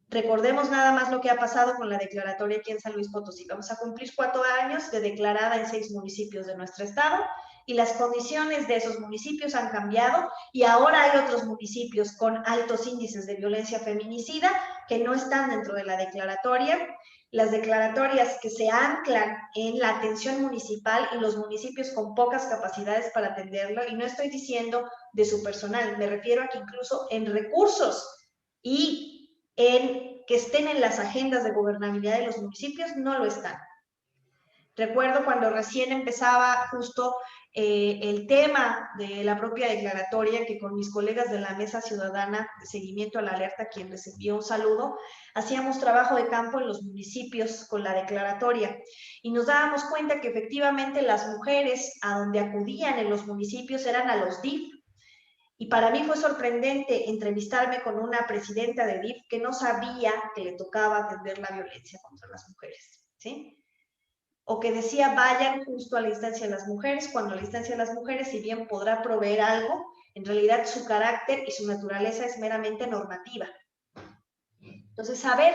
Recordemos nada más lo que ha pasado con la declaratoria aquí en San Luis Potosí. Vamos a cumplir 4 años de declarada en 6 municipios de nuestro estado y las condiciones de esos municipios han cambiado y ahora hay otros municipios con altos índices de violencia feminicida que no están dentro de la declaratoria. Las declaratorias que se anclan en la atención municipal y los municipios con pocas capacidades para atenderlo, y no estoy diciendo de su personal, me refiero a que incluso en recursos y en que estén en las agendas de gobernabilidad de los municipios, no lo están. Recuerdo cuando recién empezaba justo el tema de la propia declaratoria, que con mis colegas de la Mesa Ciudadana de Seguimiento a la Alerta, quien les envió un saludo, hacíamos trabajo de campo en los municipios con la declaratoria y nos dábamos cuenta que efectivamente las mujeres a donde acudían en los municipios eran a los DIF. Y para mí fue sorprendente entrevistarme con una presidenta de DIF que no sabía que le tocaba atender la violencia contra las mujeres, ¿sí? O que decía, vayan justo a la instancia de las mujeres, cuando la instancia de las mujeres, si bien podrá proveer algo, en realidad su carácter y su naturaleza es meramente normativa. Entonces, saber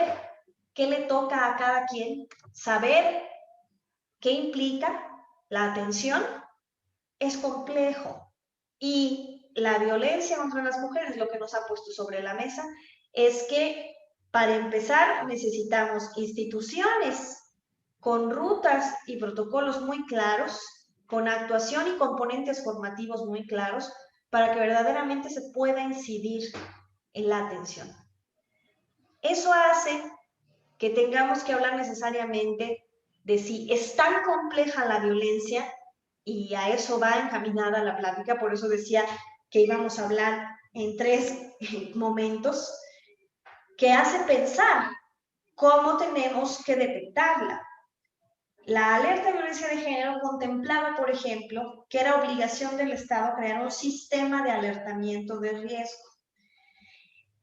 qué le toca a cada quien, saber qué implica la atención, es complejo. Y la violencia contra las mujeres, lo que nos ha puesto sobre la mesa, es que, para empezar, necesitamos instituciones con rutas y protocolos muy claros, con actuación y componentes formativos muy claros, para que verdaderamente se pueda incidir en la atención. Eso hace que tengamos que hablar necesariamente de si es tan compleja la violencia, y a eso va encaminada la plática, por eso decía que íbamos a hablar en 3 momentos, que hace pensar cómo tenemos que detectarla. La alerta de violencia de género contemplaba, por ejemplo, que era obligación del Estado crear un sistema de alertamiento de riesgo.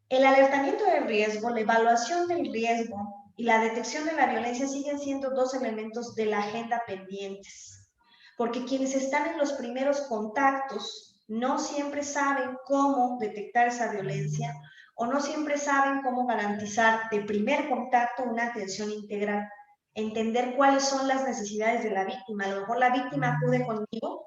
El alertamiento de riesgo, la evaluación del riesgo y la detección de la violencia siguen siendo 2 elementos de la agenda pendientes, porque quienes están en los primeros contactos no siempre saben cómo detectar esa violencia o no siempre saben cómo garantizar de primer contacto una atención integral. Entender cuáles son las necesidades de la víctima. A lo mejor la víctima acude conmigo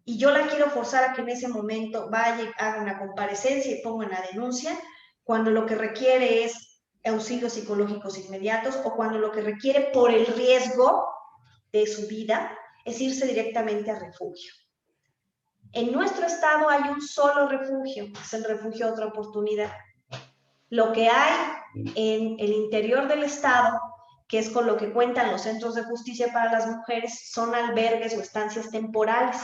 y yo la quiero forzar a que en ese momento vaya y haga una comparecencia y ponga una denuncia, cuando lo que requiere es auxilios psicológicos inmediatos o cuando lo que requiere por el riesgo de su vida es irse directamente a refugio. En nuestro estado hay un solo refugio, es el refugio Otra Oportunidad. Lo que hay en el interior del estado, que es con lo que cuentan los centros de justicia para las mujeres, son albergues o estancias temporales,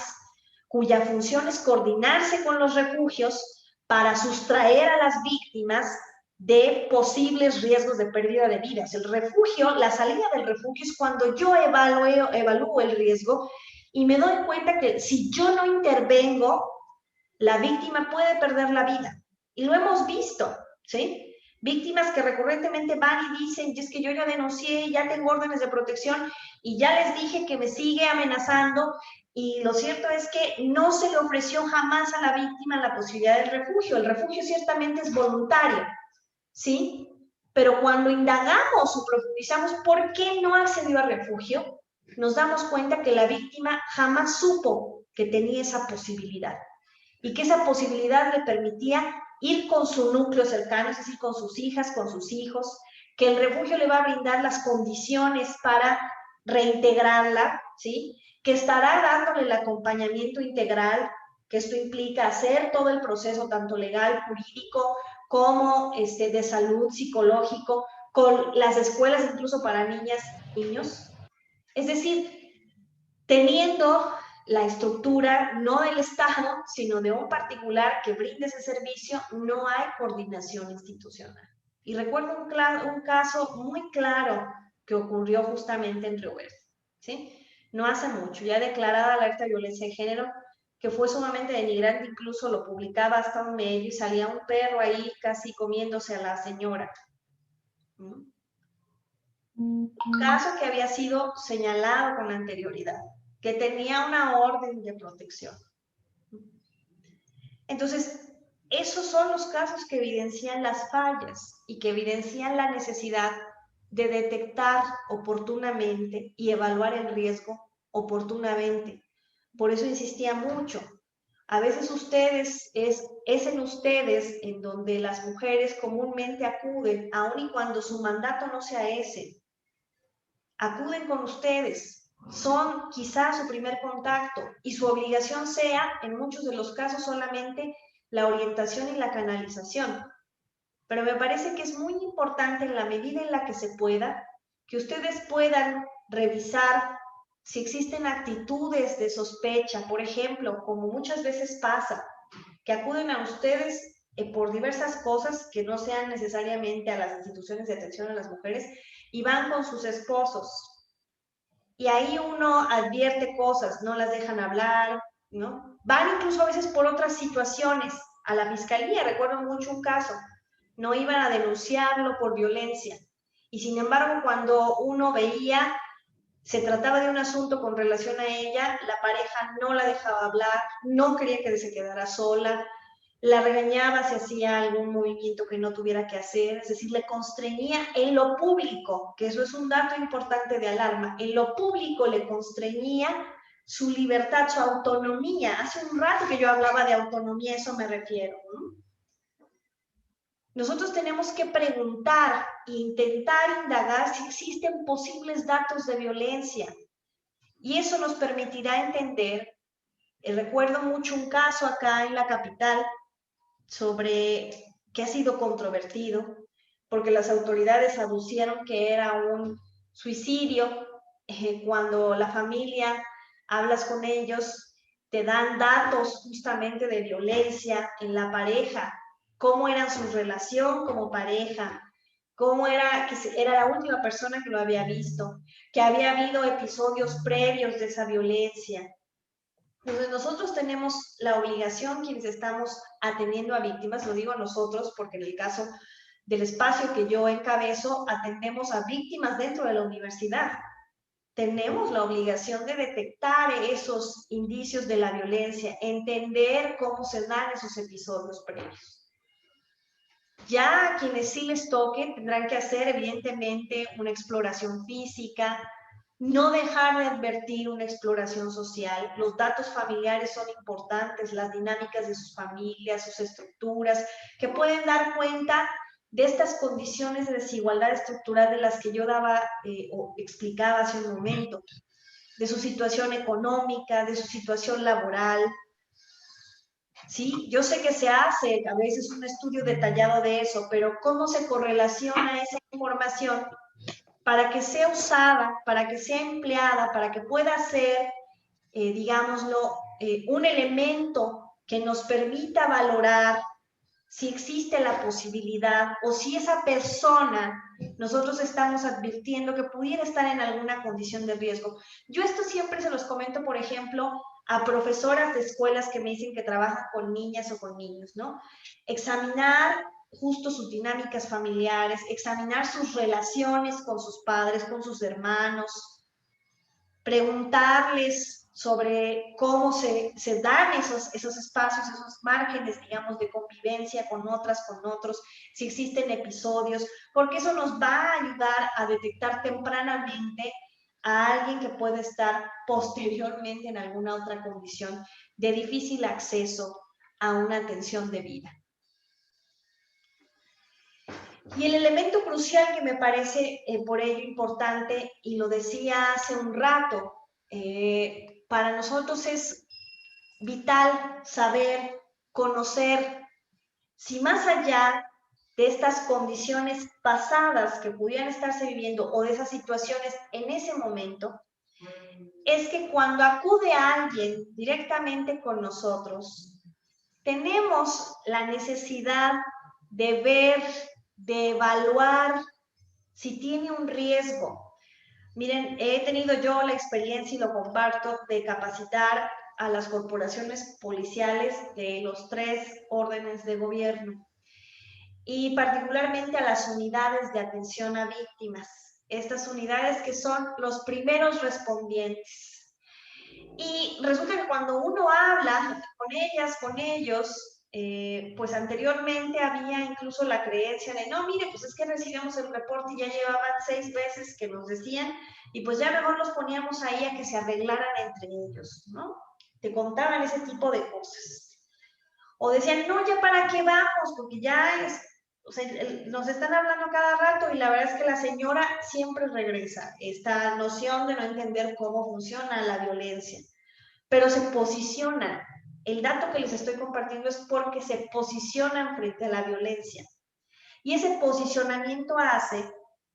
cuya función es coordinarse con los refugios para sustraer a las víctimas de posibles riesgos de pérdida de vidas. El refugio, la salida del refugio es cuando yo evalúo el riesgo y me doy cuenta que si yo no intervengo, la víctima puede perder la vida. Y lo hemos visto, ¿sí? Víctimas que recurrentemente van y dicen, es que yo ya denuncié, ya tengo órdenes de protección y ya les dije que me sigue amenazando, y lo cierto es que no se le ofreció jamás a la víctima la posibilidad del refugio. El refugio ciertamente es voluntario, ¿sí? Pero cuando indagamos o profundizamos por qué no accedió al refugio, nos damos cuenta que la víctima jamás supo que tenía esa posibilidad y que esa posibilidad le permitía ir con su núcleo cercano, es decir, con sus hijas, con sus hijos, que el refugio le va a brindar las condiciones para reintegrarla, ¿sí? Que estará dándole el acompañamiento integral, que esto implica hacer todo el proceso, tanto legal, jurídico, como de salud, psicológico, con las escuelas incluso para niñas y niños. Es decir, teniendo la estructura no del Estado, sino de un particular que brinde ese servicio, no hay coordinación institucional. Y recuerdo un caso muy claro que ocurrió justamente en Río Verde, ¿sí? No hace mucho, ya declarada la alerta de violencia de género, que fue sumamente denigrante, incluso lo publicaba hasta un medio y salía un perro ahí casi comiéndose a la señora. Un caso que había sido señalado con anterioridad, que tenía una orden de protección. Entonces, esos son los casos que evidencian las fallas y que evidencian la necesidad de detectar oportunamente y evaluar el riesgo oportunamente. Por eso insistía mucho. A veces ustedes, es en ustedes en donde las mujeres comúnmente acuden, aun y cuando su mandato no sea ese. Acuden con ustedes, son quizás su primer contacto y su obligación sea, en muchos de los casos, solamente la orientación y la canalización. Pero me parece que es muy importante, en la medida en la que se pueda, que ustedes puedan revisar si existen actitudes de sospecha, por ejemplo, como muchas veces pasa, que acuden a ustedes por diversas cosas que no sean necesariamente a las instituciones de atención a las mujeres y van con sus esposos. Y ahí uno advierte cosas, no las dejan hablar, ¿no? Van incluso a veces por otras situaciones a la fiscalía. Recuerdo mucho un caso, no iban a denunciarlo por violencia. Y sin embargo, cuando uno veía, se trataba de un asunto con relación a ella, la pareja no la dejaba hablar, no quería que se quedara sola, la regañaba si hacía algún movimiento que no tuviera que hacer, es decir, le constreñía en lo público, que eso es un dato importante de alarma, en lo público le constreñía su libertad, su autonomía. Hace un rato que yo hablaba de autonomía, a eso me refiero, ¿no? Nosotros tenemos que preguntar e intentar indagar si existen posibles datos de violencia. Y eso nos permitirá entender, recuerdo mucho un caso acá en la capital, que ha sido controvertido, porque las autoridades aducieron que era un suicidio. Cuando la familia, hablas con ellos, te dan datos justamente de violencia en la pareja, cómo era su relación como pareja, cómo era, que era la última persona que lo había visto, que había habido episodios previos de esa violencia. Entonces nosotros tenemos la obligación, quienes estamos atendiendo a víctimas, lo digo nosotros porque en el caso del espacio que yo encabezo, atendemos a víctimas dentro de la universidad. Tenemos la obligación de detectar esos indicios de la violencia, entender cómo se dan esos episodios previos. Ya a quienes sí les toque tendrán que hacer evidentemente una exploración física, no dejar de advertir una exploración social. Los datos familiares son importantes, las dinámicas de sus familias, sus estructuras, que pueden dar cuenta de estas condiciones de desigualdad estructural de las que yo daba o explicaba hace un momento, de su situación económica, de su situación laboral. Sí, yo sé que se hace a veces un estudio detallado de eso, pero ¿cómo se correlaciona esa información para que sea usada, para que sea empleada, para que pueda ser, digámoslo, un elemento que nos permita valorar si existe la posibilidad o si esa persona, nosotros estamos advirtiendo que pudiera estar en alguna condición de riesgo? Yo esto siempre se los comento, por ejemplo, a profesoras de escuelas que me dicen que trabajan con niñas o con niños, ¿no? Examinar justo sus dinámicas familiares, examinar sus relaciones con sus padres, con sus hermanos, preguntarles sobre cómo se dan esos espacios, esos márgenes, digamos, de convivencia con otras, con otros, si existen episodios, porque eso nos va a ayudar a detectar tempranamente a alguien que puede estar posteriormente en alguna otra condición de difícil acceso a una atención debida. Y el elemento crucial que me parece por ello importante, y lo decía hace un rato, para nosotros es vital saber, conocer, si más allá de estas condiciones pasadas que pudieran estarse viviendo o de esas situaciones en ese momento, es que cuando acude a alguien directamente con nosotros, tenemos la necesidad de ver, de evaluar si tiene un riesgo, Miren, he tenido yo la experiencia y lo comparto de capacitar a las corporaciones policiales de los 3 órdenes de gobierno y particularmente a las unidades de atención a víctimas. Estas unidades que son los primeros respondientes. Y resulta que cuando uno habla con ellas, con ellos, pues anteriormente había incluso la creencia de, no, mire, pues es que recibimos el reporte y ya llevaban 6 veces que nos decían, y pues ya mejor los poníamos ahí a que se arreglaran entre ellos, ¿no? Te contaban ese tipo de cosas. O decían, no, ya para qué vamos, porque ya es, o sea, nos están hablando cada rato y la verdad es que la señora siempre regresa, esta noción de no entender cómo funciona la violencia, pero se posicionan. El dato que les estoy compartiendo es porque se posicionan frente a la violencia. Y ese posicionamiento hace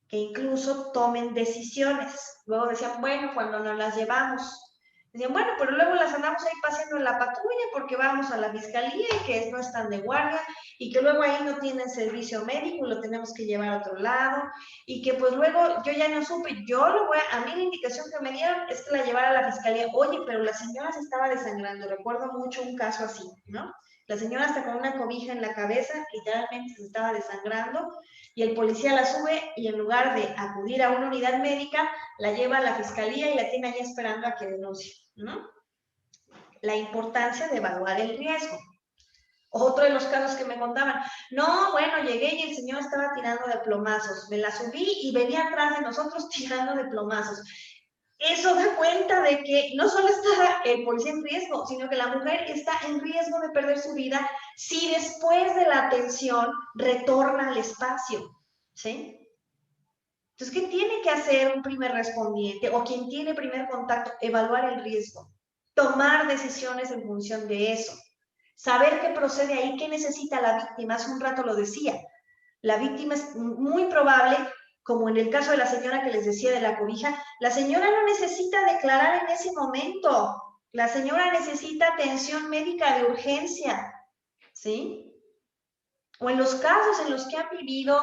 que incluso tomen decisiones. Luego decían, bueno, cuando nos las llevamos, decían, bueno, pero luego las andamos ahí paseando en la patrulla porque vamos a la fiscalía y que no están de guardia y que luego ahí no tienen servicio médico y lo tenemos que llevar a otro lado y que pues luego yo ya no supe, a mí la indicación que me dieron es que la llevara a la fiscalía. Oye, pero la señora se estaba desangrando, recuerdo mucho un caso así, ¿no? La señora hasta con una cobija en la cabeza, literalmente se estaba desangrando, y el policía la sube y en lugar de acudir a una unidad médica, la lleva a la fiscalía y la tiene ahí esperando a que denuncie, ¿no? La importancia de evaluar el riesgo. Otro de los casos que me contaban, no, bueno, llegué y el señor estaba tirando de plomazos, me la subí y venía atrás de nosotros tirando de plomazos. Eso da cuenta de que no solo está el policía en riesgo, sino que la mujer está en riesgo de perder su vida si después de la atención retorna al espacio, ¿sí? Entonces, ¿qué tiene que hacer un primer respondiente o quien tiene primer contacto? Evaluar el riesgo, tomar decisiones en función de eso, saber qué procede ahí, qué necesita la víctima. Hace un rato lo decía, la víctima es muy probable, como en el caso de la señora que les decía de la cobija, la señora no necesita declarar en ese momento, la señora necesita atención médica de urgencia, ¿sí? O en los casos en los que han vivido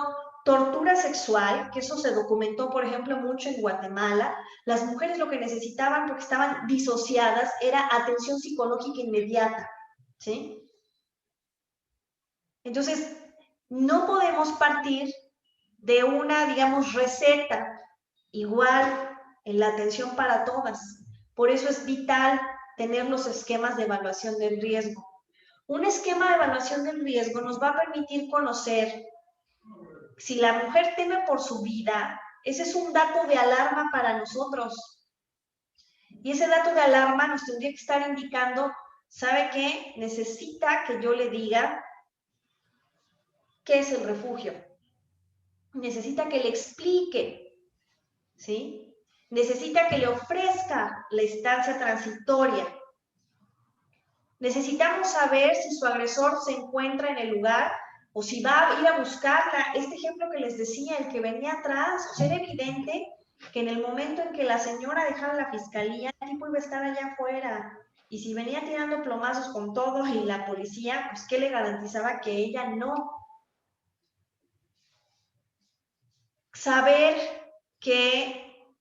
tortura sexual, que eso se documentó, por ejemplo, mucho en Guatemala, las mujeres lo que necesitaban porque estaban disociadas era atención psicológica inmediata, ¿sí? Entonces, no podemos partir de una, digamos, receta igual en la atención para todas. Por eso es vital tener los esquemas de evaluación del riesgo. Un esquema de evaluación del riesgo nos va a permitir conocer si la mujer teme por su vida. Ese es un dato de alarma para nosotros. Y ese dato de alarma nos tendría que estar indicando, ¿sabe qué? Necesita que yo le diga qué es el refugio. Necesita que le explique, ¿sí? Necesita que le ofrezca la estancia transitoria. Necesitamos saber si su agresor se encuentra en el lugar o si va a ir a buscarla. Este ejemplo que les decía, el que venía atrás, o sea, era evidente que en el momento en que la señora dejara la fiscalía, el tipo iba a estar allá afuera. Y si venía tirando plomazos con todo y la policía, pues ¿qué le garantizaba que ella no? Saber que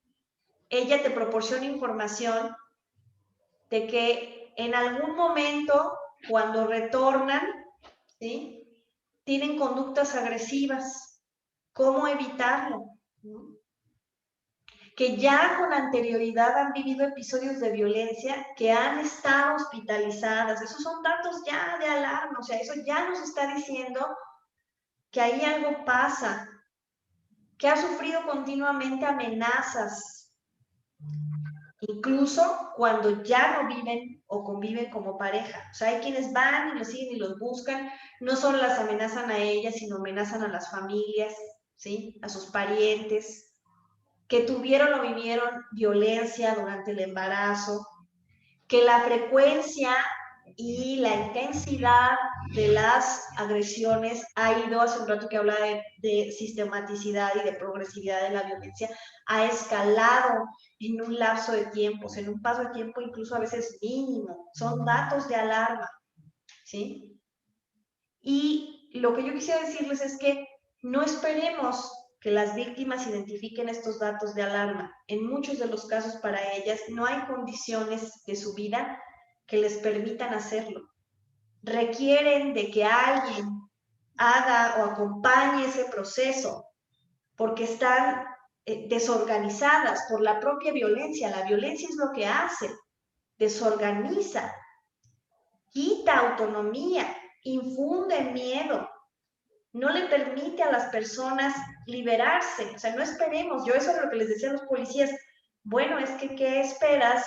ella te proporciona información de que en algún momento, cuando retornan, ¿sí?, tienen conductas agresivas. ¿Cómo evitarlo? ¿No? Que ya con anterioridad han vivido episodios de violencia, que han estado hospitalizadas. Esos son datos ya de alarma, o sea, eso ya nos está diciendo que ahí algo pasa, que ha sufrido continuamente amenazas, incluso cuando ya no viven o conviven como pareja. O sea, hay quienes van y los siguen y los buscan, no solo las amenazan a ellas, sino amenazan a las familias, ¿sí?, a sus parientes, que tuvieron o vivieron violencia durante el embarazo, que la frecuencia y la intensidad de las agresiones ha ido, hace un rato que hablaba de sistematicidad y de progresividad de la violencia, ha escalado en un lapso de tiempo, o sea, en un paso de tiempo incluso a veces mínimo. Son datos de alarma, ¿sí? Y lo que yo quisiera decirles es que no esperemos que las víctimas identifiquen estos datos de alarma. En muchos de los casos para ellas no hay condiciones de su vida que les permitan hacerlo. Requieren de que alguien haga o acompañe ese proceso porque están desorganizadas por la propia violencia. La violencia es lo que hace, desorganiza, quita autonomía, infunde miedo, no le permite a las personas liberarse. O sea, no esperemos. Yo eso es lo que les decía a los policías. Bueno, es que ¿qué esperas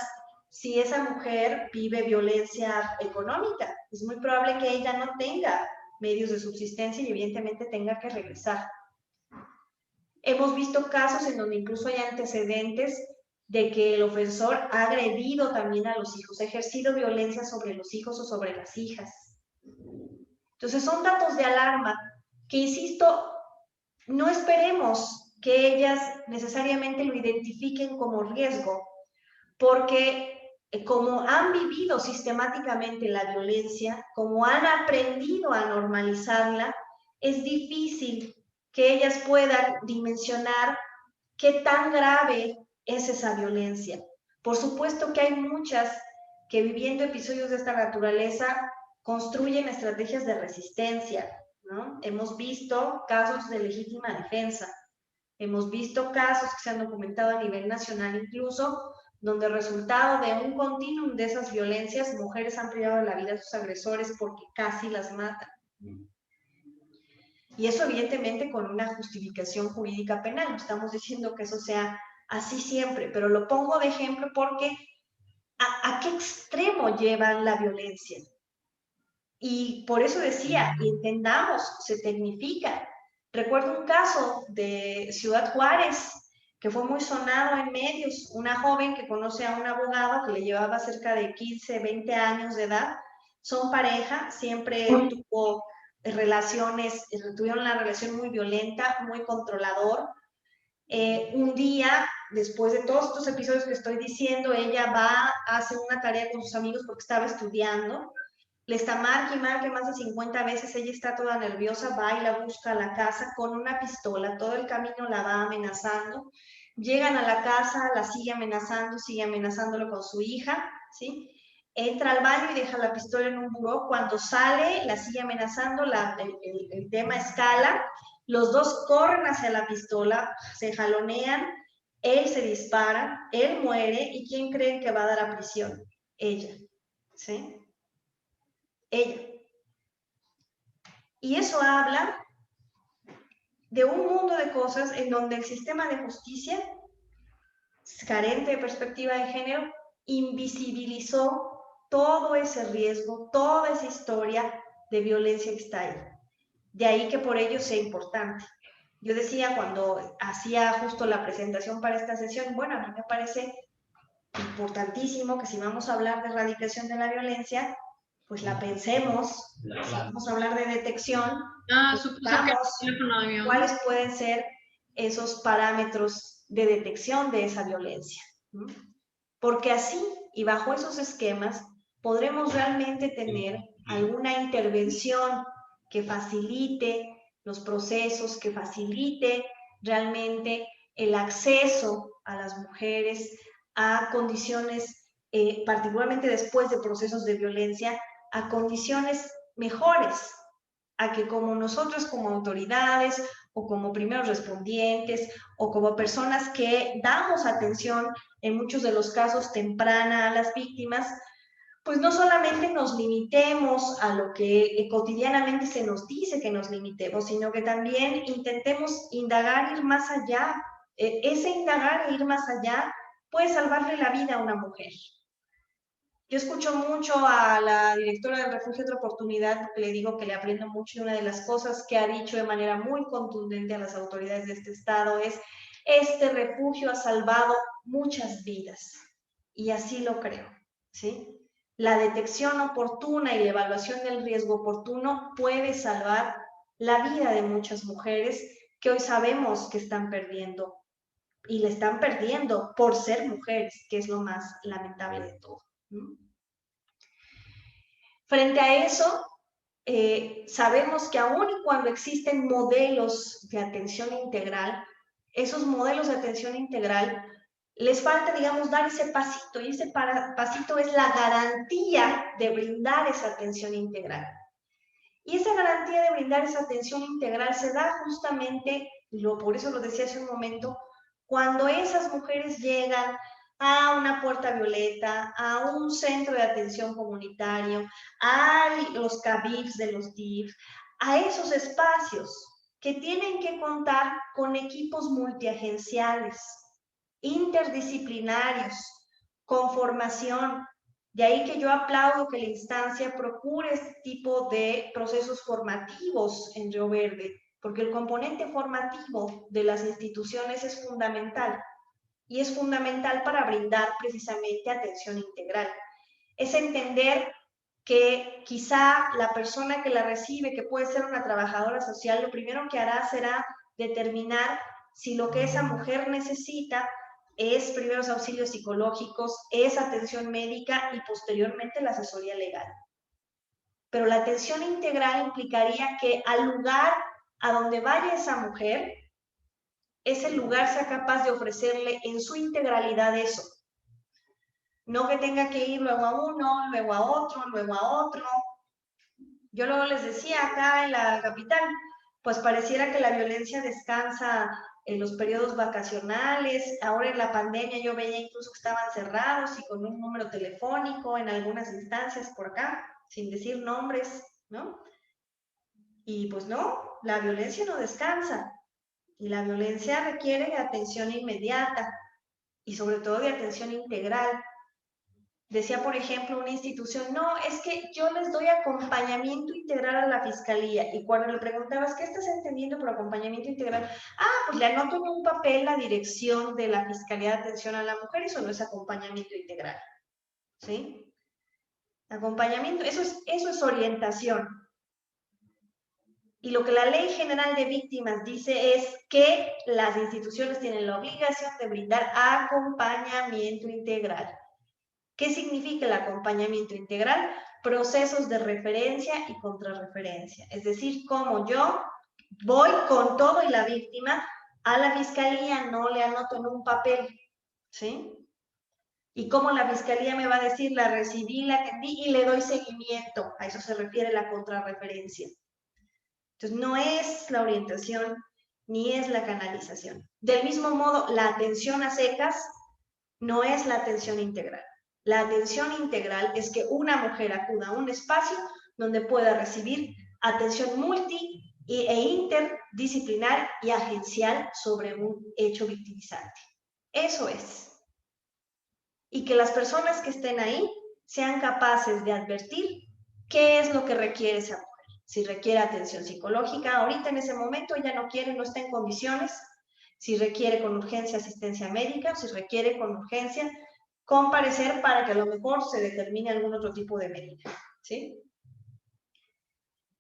si esa mujer vive violencia económica? Es muy probable que ella no tenga medios de subsistencia y evidentemente tenga que regresar. Hemos visto casos en donde incluso hay antecedentes de que el ofensor ha agredido también a los hijos, ha ejercido violencia sobre los hijos o sobre las hijas. Entonces son datos de alarma que, insisto, no esperemos que ellas necesariamente lo identifiquen como riesgo, porque como han vivido sistemáticamente la violencia, como han aprendido a normalizarla, es difícil que ellas puedan dimensionar qué tan grave es esa violencia. Por supuesto que hay muchas que viviendo episodios de esta naturaleza construyen estrategias de resistencia, ¿no? Hemos visto casos de legítima defensa, hemos visto casos que se han documentado a nivel nacional incluso, donde resultado de un continuum de esas violencias, mujeres han privado de la vida a sus agresores porque casi las matan. Y eso evidentemente con una justificación jurídica penal. No estamos diciendo que eso sea así siempre, pero lo pongo de ejemplo porque ¿a qué extremo llevan la violencia? Y por eso decía, entendamos, se tecnifica. Recuerdo un caso de Ciudad Juárez, que fue muy sonado en medios, una joven que conoce a un abogado que le llevaba cerca de 15, 20 años de edad, son pareja, siempre tuvo relaciones, tuvieron una relación muy violenta, muy controlador. Un día, después de todos estos episodios que estoy diciendo, ella va a hacer una tarea con sus amigos porque estaba estudiando, le está marque y marque más de 50 veces, ella está toda nerviosa, va y la busca a la casa con una pistola, todo el camino la va amenazando, llegan a la casa, la sigue amenazándolo con su hija, ¿sí? Entra al baño y deja la pistola en un buró, cuando sale la sigue amenazando, el tema escala, los dos corren hacia la pistola, se jalonean, él se dispara, él muere, ¿y quién creen que va a dar a prisión? Ella, ¿sí? Ella. Y eso habla de un mundo de cosas en donde el sistema de justicia, carente de perspectiva de género, invisibilizó todo ese riesgo, toda esa historia de violencia que está ahí. De ahí que por ello sea importante. Yo decía cuando hacía justo la presentación para esta sesión, bueno, a mí me parece importantísimo que si vamos a hablar de erradicación de la violencia, pues la pensemos, si vamos a hablar de detección, pues cuáles pueden ser esos parámetros de detección de esa violencia. Porque así, y bajo esos esquemas, podremos realmente tener alguna intervención que facilite los procesos, que facilite realmente el acceso a las mujeres a condiciones, particularmente después de procesos de violencia, a condiciones mejores, a que como nosotros como autoridades o como primeros respondientes o como personas que damos atención en muchos de los casos temprana a las víctimas, pues no solamente nos limitemos a lo que cotidianamente se nos dice que nos limitemos, sino que también intentemos indagar, ir más allá. Ese indagar e ir más allá puede salvarle la vida a una mujer. Yo escucho mucho a la directora del Refugio Otra Oportunidad, porque le digo que le aprendo mucho, y una de las cosas que ha dicho de manera muy contundente a las autoridades de este estado es: este refugio ha salvado muchas vidas, y así lo creo, ¿sí? La detección oportuna y la evaluación del riesgo oportuno puede salvar la vida de muchas mujeres que hoy sabemos que están perdiendo, y le están perdiendo por ser mujeres, que es lo más lamentable de todo. Frente a eso, sabemos que aún y cuando existen modelos de atención integral, esos modelos de atención integral les falta, digamos, dar ese pasito, y ese pasito es la garantía de brindar esa atención integral. Y esa garantía de brindar esa atención integral se da justamente, por eso lo decía hace un momento, cuando esas mujeres llegan a una puerta violeta, a un centro de atención comunitario, a los CABIFs de los DIF, a esos espacios que tienen que contar con equipos multiagenciales, interdisciplinarios, con formación. De ahí que yo aplaudo que la instancia procure este tipo de procesos formativos en Río Verde, porque el componente formativo de las instituciones es fundamental, y es fundamental para brindar precisamente atención integral. Es entender que quizá la persona que la recibe, que puede ser una trabajadora social, lo primero que hará será determinar si lo que esa mujer necesita es primeros auxilios psicológicos, es atención médica y posteriormente la asesoría legal. Pero la atención integral implicaría que al lugar a donde vaya esa mujer, ese lugar sea capaz de ofrecerle en su integralidad eso. No que tenga que ir luego a uno, luego a otro, luego a otro. Yo luego les decía acá en la capital, pues pareciera que la violencia descansa en los periodos vacacionales. Ahora en la pandemia yo veía incluso que estaban cerrados y con un número telefónico en algunas instancias por acá, sin decir nombres, ¿no? Y pues no, la violencia no descansa. Y la violencia requiere de atención inmediata y sobre todo de atención integral. Decía, por ejemplo, una institución, no, es que yo les doy acompañamiento integral a la fiscalía. Y cuando le preguntabas, ¿qué estás entendiendo por acompañamiento integral? Pues le anoto en un papel la dirección de la Fiscalía de Atención a la Mujer, eso no es acompañamiento integral. ¿Sí? Acompañamiento, eso es orientación. Y lo que la Ley General de Víctimas dice es que las instituciones tienen la obligación de brindar acompañamiento integral. ¿Qué significa el acompañamiento integral? Procesos de referencia y contrarreferencia. Es decir, como yo voy con todo y la víctima a la fiscalía, no le anoto en un papel, ¿sí? Y cómo la fiscalía me va a decir, la recibí, la atendí y le doy seguimiento. A eso se refiere la contrarreferencia. Entonces, no es la orientación ni es la canalización. Del mismo modo, la atención a secas no es la atención integral. La atención integral es que una mujer acuda a un espacio donde pueda recibir atención multi e interdisciplinar y agencial sobre un hecho victimizante. Eso es. Y que las personas que estén ahí sean capaces de advertir qué es lo que requiere esa mujer. Si requiere atención psicológica, ahorita en ese momento ella no quiere, no está en condiciones. Si requiere con urgencia asistencia médica, si requiere con urgencia comparecer para que a lo mejor se determine algún otro tipo de medida, ¿sí?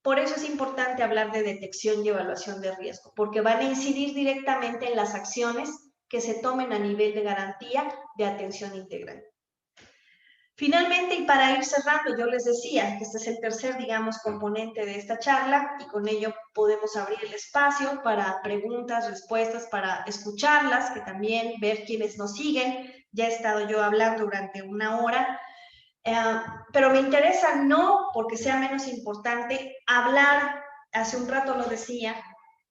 Por eso es importante hablar de detección y evaluación de riesgo, porque van a incidir directamente en las acciones que se tomen a nivel de garantía de atención integral. Finalmente, y para ir cerrando, yo les decía que este es el tercer, digamos, componente de esta charla y con ello podemos abrir el espacio para preguntas, respuestas, para escucharlas, que también ver quiénes nos siguen. Ya he estado yo hablando durante una hora, pero me interesa no porque sea menos importante hablar, hace un rato lo decía,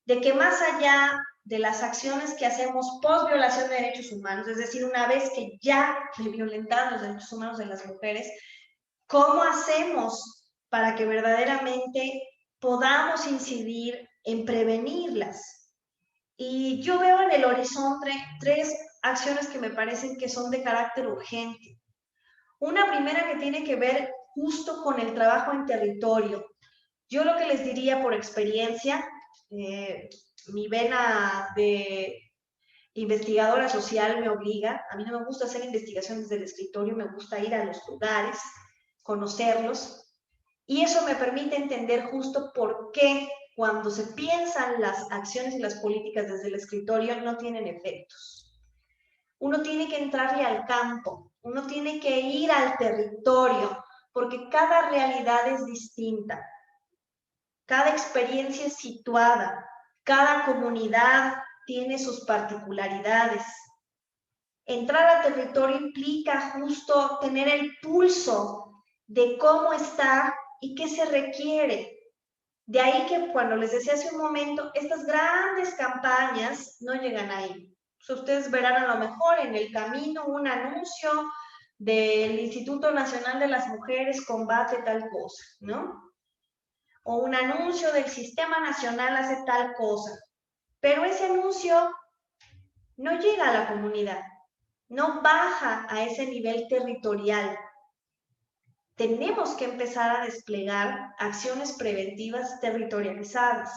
de que más allá de las acciones que hacemos post violación de derechos humanos, es decir, una vez que ya se violentaron los derechos humanos de las mujeres, ¿cómo hacemos para que verdaderamente podamos incidir en prevenirlas? Y yo veo en el horizonte tres acciones que me parecen que son de carácter urgente. Una primera que tiene que ver justo con el trabajo en territorio. Yo lo que les diría por experiencia, mi vena de investigadora social me obliga, a mí no me gusta hacer investigaciones del escritorio, me gusta ir a los lugares, conocerlos, y eso me permite entender justo por qué cuando se piensan las acciones y las políticas desde el escritorio no tienen efectos. Uno tiene que entrarle al campo, uno tiene que ir al territorio, porque cada realidad es distinta. cada experiencia es situada, cada comunidad tiene sus particularidades. Entrar a territorio implica justo tener el pulso de cómo está y qué se requiere. De ahí que cuando les decía hace un momento, estas grandes campañas no llegan ahí. Ustedes verán a lo mejor en el camino un anuncio del Instituto Nacional de las Mujeres combate tal cosa, ¿no? O un anuncio del Sistema Nacional hace tal cosa. Pero ese anuncio no llega a la comunidad, no baja a ese nivel territorial. Tenemos que empezar a desplegar acciones preventivas territorializadas.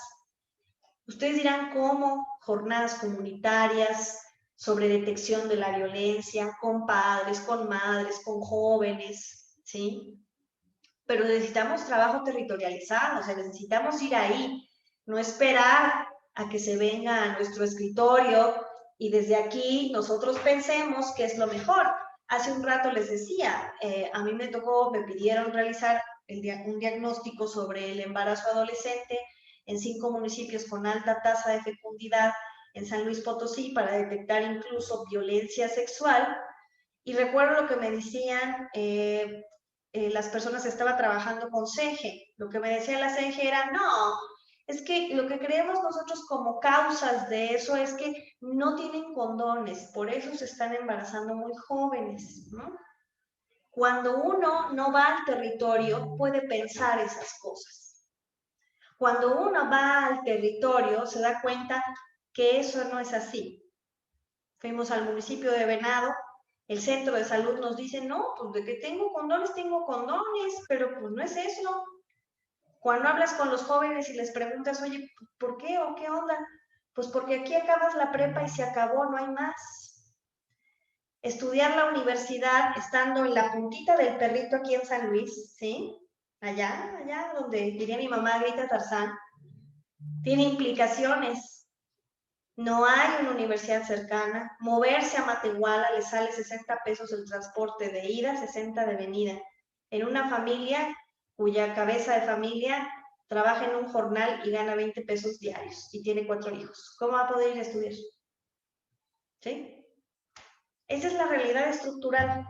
Ustedes dirán cómo jornadas comunitarias sobre detección de la violencia, con padres, con madres, con jóvenes, ¿sí? Pero necesitamos trabajo territorializado, o sea, necesitamos ir ahí, no esperar a que se venga a nuestro escritorio y desde aquí nosotros pensemos que es lo mejor. Hace un rato les decía, a mí me pidieron realizar un diagnóstico sobre el embarazo adolescente en 5 municipios con alta tasa de fecundidad en San Luis Potosí para detectar incluso violencia sexual. Y recuerdo lo que me decían las personas que estaban trabajando con CEGE. Lo que me decía la CEGE era, no, es que lo que creemos nosotros como causas de eso es que no tienen condones, por eso se están embarazando muy jóvenes, ¿no? Cuando uno no va al territorio, puede pensar esas cosas. Cuando uno va al territorio, se da cuenta que eso no es así. Fuimos al municipio de Venado, el centro de salud nos dice, no, pues de que tengo condones, pero pues no es eso. Cuando hablas con los jóvenes y les preguntas, oye, ¿por qué o qué onda? Pues porque aquí acabas la prepa y se acabó, no hay más. Estudiar la universidad estando en la puntita del perrito aquí en San Luis, ¿sí? Allá donde diría mi mamá, grita Tarzán, tiene implicaciones. No hay una universidad cercana. Moverse a Matehuala le sale 60 pesos el transporte de ida, 60 de venida. En una familia cuya cabeza de familia trabaja en un jornal y gana 20 pesos diarios y tiene 4 hijos. ¿Cómo va a poder ir a estudiar? ¿Sí? Esa es la realidad estructural.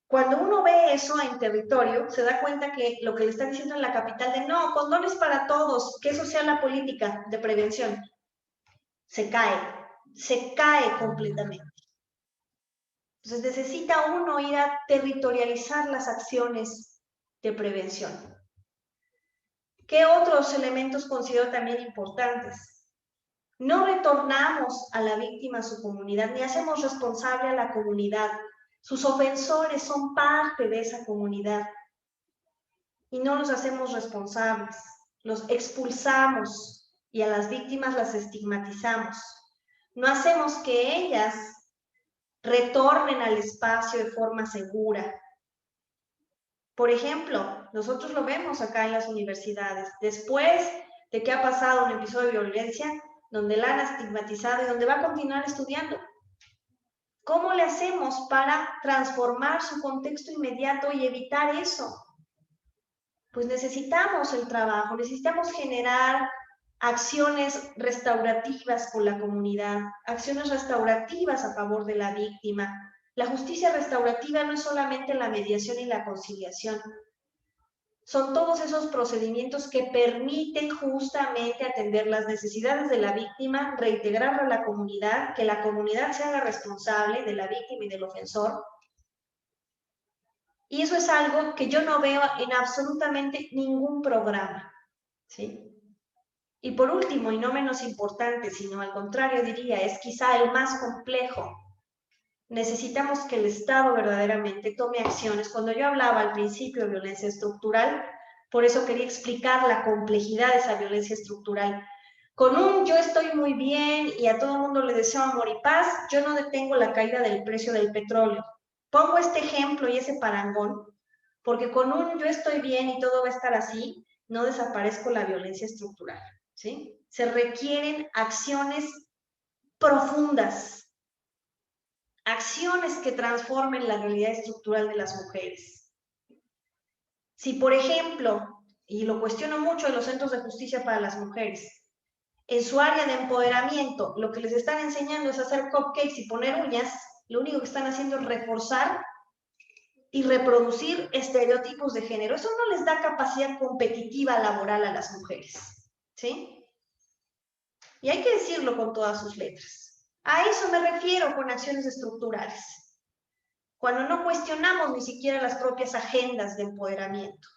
Cuando uno ve eso en territorio, se da cuenta que lo que le están diciendo en la capital de no, condones para todos, que eso sea la política de prevención, se cae completamente. Entonces necesita uno ir a territorializar las acciones de prevención. ¿Qué otros elementos considero también importantes? No retornamos a la víctima a su comunidad, ni hacemos responsable a la comunidad. Sus ofensores son parte de esa comunidad. Y no los hacemos responsables, los expulsamos y a las víctimas las estigmatizamos. No hacemos que ellas retornen al espacio de forma segura. Por ejemplo, nosotros lo vemos acá en las universidades. Después de que ha pasado un episodio de violencia, donde la han estigmatizado y donde va a continuar estudiando. ¿Cómo le hacemos para transformar su contexto inmediato y evitar eso? Pues necesitamos el trabajo, necesitamos generar acciones restaurativas con la comunidad, acciones restaurativas a favor de la víctima. La justicia restaurativa no es solamente la mediación y la conciliación, son todos esos procedimientos que permiten justamente atender las necesidades de la víctima, reintegrarla a la comunidad, que la comunidad se haga responsable de la víctima y del ofensor. Y eso es algo que yo no veo en absolutamente ningún programa, ¿sí? Y por último, y no menos importante, sino al contrario diría, es quizá el más complejo. Necesitamos que el Estado verdaderamente tome acciones. Cuando yo hablaba al principio de violencia estructural, por eso quería explicar la complejidad de esa violencia estructural. Con un yo estoy muy bien y a todo el mundo le deseo amor y paz, yo no detengo la caída del precio del petróleo. Pongo este ejemplo y ese parangón, porque con un yo estoy bien y todo va a estar así, no desaparezco la violencia estructural, ¿sí? Se requieren acciones profundas, acciones que transformen la realidad estructural de las mujeres. Si, por ejemplo, y lo cuestiono mucho en los centros de justicia para las mujeres. En su área de empoderamiento, lo que les están enseñando es hacer cupcakes y poner uñas, lo único que están haciendo es reforzar y reproducir estereotipos de género. Eso no les da capacidad competitiva laboral a las mujeres, ¿sí? Y hay que decirlo con todas sus letras. A eso me refiero con acciones estructurales. Cuando no cuestionamos ni siquiera las propias agendas de empoderamiento.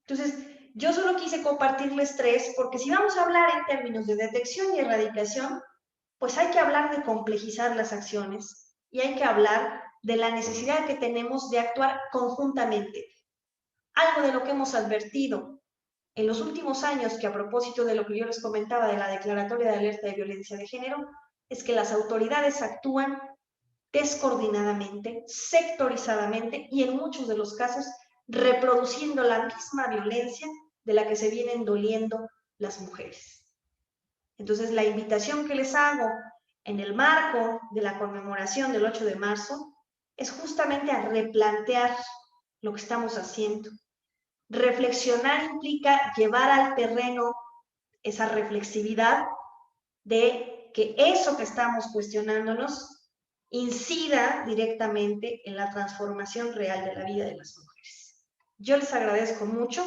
Entonces, yo solo quise compartirles tres, porque si vamos a hablar en términos de detección y erradicación, pues hay que hablar de complejizar las acciones y hay que hablar de la necesidad que tenemos de actuar conjuntamente. Algo de lo que hemos advertido en los últimos años, que a propósito de lo que yo les comentaba de la Declaratoria de Alerta de Violencia de Género, es que las autoridades actúan descoordinadamente, sectorizadamente y en muchos de los casos reproduciendo la misma violencia de la que se vienen doliendo las mujeres. Entonces, la invitación que les hago en el marco de la conmemoración del 8 de marzo es justamente a replantear lo que estamos haciendo. Reflexionar implica llevar al terreno esa reflexividad de que eso que estamos cuestionándonos incida directamente en la transformación real de la vida de las mujeres. Yo les agradezco mucho.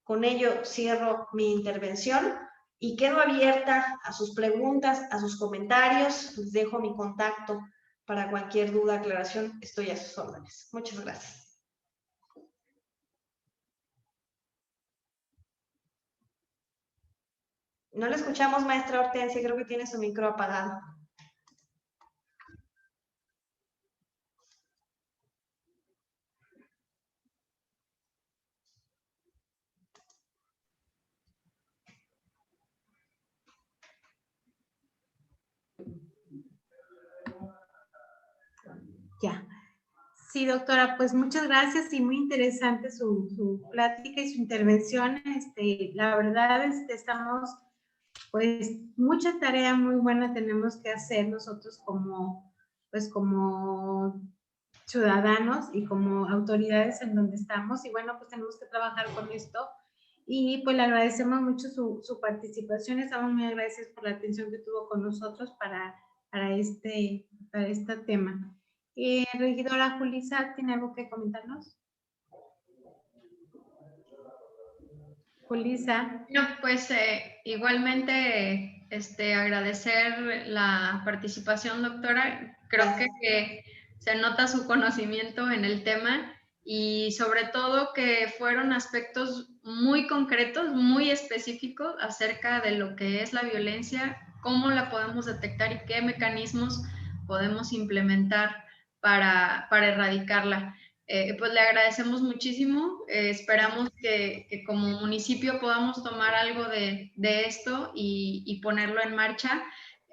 Con ello cierro mi intervención y quedo abierta a sus preguntas, a sus comentarios. Les dejo mi contacto para cualquier duda, aclaración. Estoy a sus órdenes. Muchas gracias. No le escuchamos, maestra Hortensia. Creo que tiene su micro apagado. Ya. Sí, doctora, pues muchas gracias y muy interesante su plática y su intervención. La verdad, estamos, pues, mucha tarea muy buena tenemos que hacer nosotros como, pues, como ciudadanos y como autoridades en donde estamos. Y bueno, pues tenemos que trabajar con esto. Y pues le agradecemos mucho su participación. Estamos muy agradecidos por la atención que tuvo con nosotros para este tema. Regidora Julisa, ¿tiene algo que comentarnos? Julisa. No, pues igualmente agradecer la participación, doctora. Creo que se nota su conocimiento en el tema y sobre todo que fueron aspectos muy concretos, muy específicos acerca de lo que es la violencia, cómo la podemos detectar y qué mecanismos podemos implementar para erradicarla. Pues le agradecemos muchísimo, esperamos que como municipio podamos tomar algo de esto y ponerlo en marcha.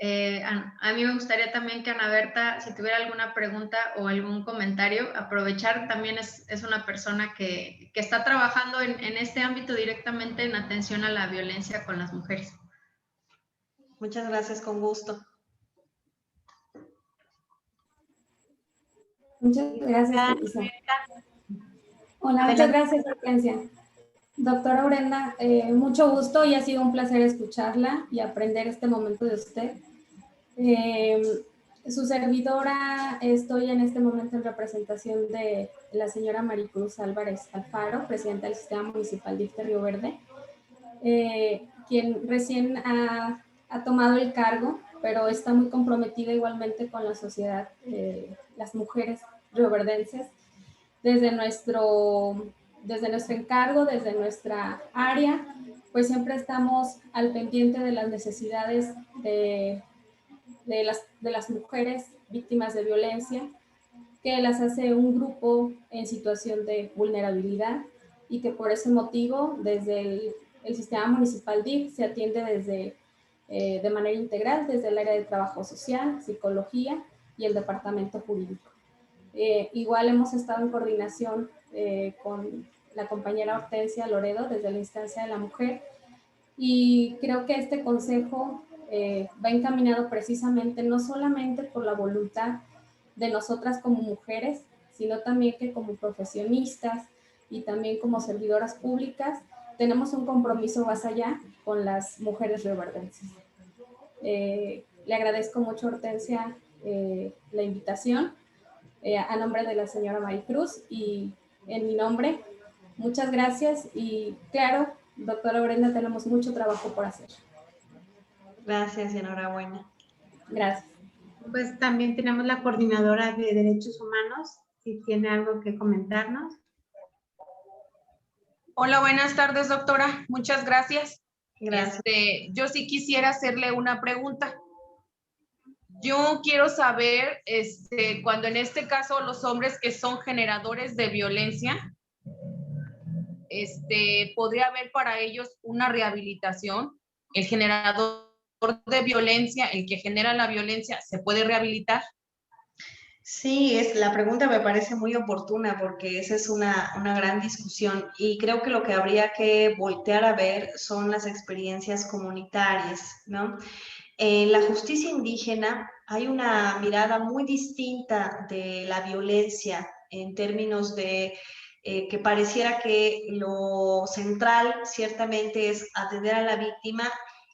A mí me gustaría también que Ana Berta, si tuviera alguna pregunta o algún comentario, aprovechar, también es una persona que está trabajando en este ámbito directamente en atención a la violencia con las mujeres. Muchas gracias, con gusto. Muchas gracias, Julisa. Hola, muchas gracias, Hortensia. Doctora Brenda, mucho gusto y ha sido un placer escucharla y aprender este momento de usted. Su servidora, estoy en este momento en representación de la señora Maricruz Álvarez Alfaro, presidenta del Sistema Municipal de Río Verde, quien recién ha tomado el cargo, pero está muy comprometida igualmente con la sociedad, las mujeres rioverdenses, desde nuestro encargo, desde nuestra área, pues siempre estamos al pendiente de las necesidades de las mujeres víctimas de violencia, que las hace un grupo en situación de vulnerabilidad y que por ese motivo desde el sistema municipal DIF se atiende de manera integral desde el área de trabajo social, psicología y el departamento jurídico. Igual hemos estado en coordinación con la compañera Hortensia Loredo desde la instancia de la mujer y creo que este consejo va encaminado precisamente no solamente por la voluntad de nosotras como mujeres, sino también que como profesionistas, y también como servidoras públicas tenemos un compromiso más allá con las mujeres rioverdenses. Le agradezco mucho, Hortensia, la invitación a nombre de la señora Maricruz y en mi nombre. Muchas gracias y claro, doctora Brenda, tenemos mucho trabajo por hacer. Gracias y enhorabuena. Gracias. Pues también tenemos la coordinadora de Derechos Humanos, si tiene algo que comentarnos. Hola, buenas tardes, doctora. Muchas gracias. Gracias. Yo sí quisiera hacerle una pregunta. Yo quiero saber, cuando en este caso los hombres que son generadores de violencia, ¿podría haber para ellos una rehabilitación? ¿El generador de violencia, el que genera la violencia, se puede rehabilitar? Sí, la pregunta me parece muy oportuna porque esa es una gran discusión y creo que lo que habría que voltear a ver son las experiencias comunitarias, ¿no? En la justicia indígena hay una mirada muy distinta de la violencia en términos de que pareciera que lo central ciertamente es atender a la víctima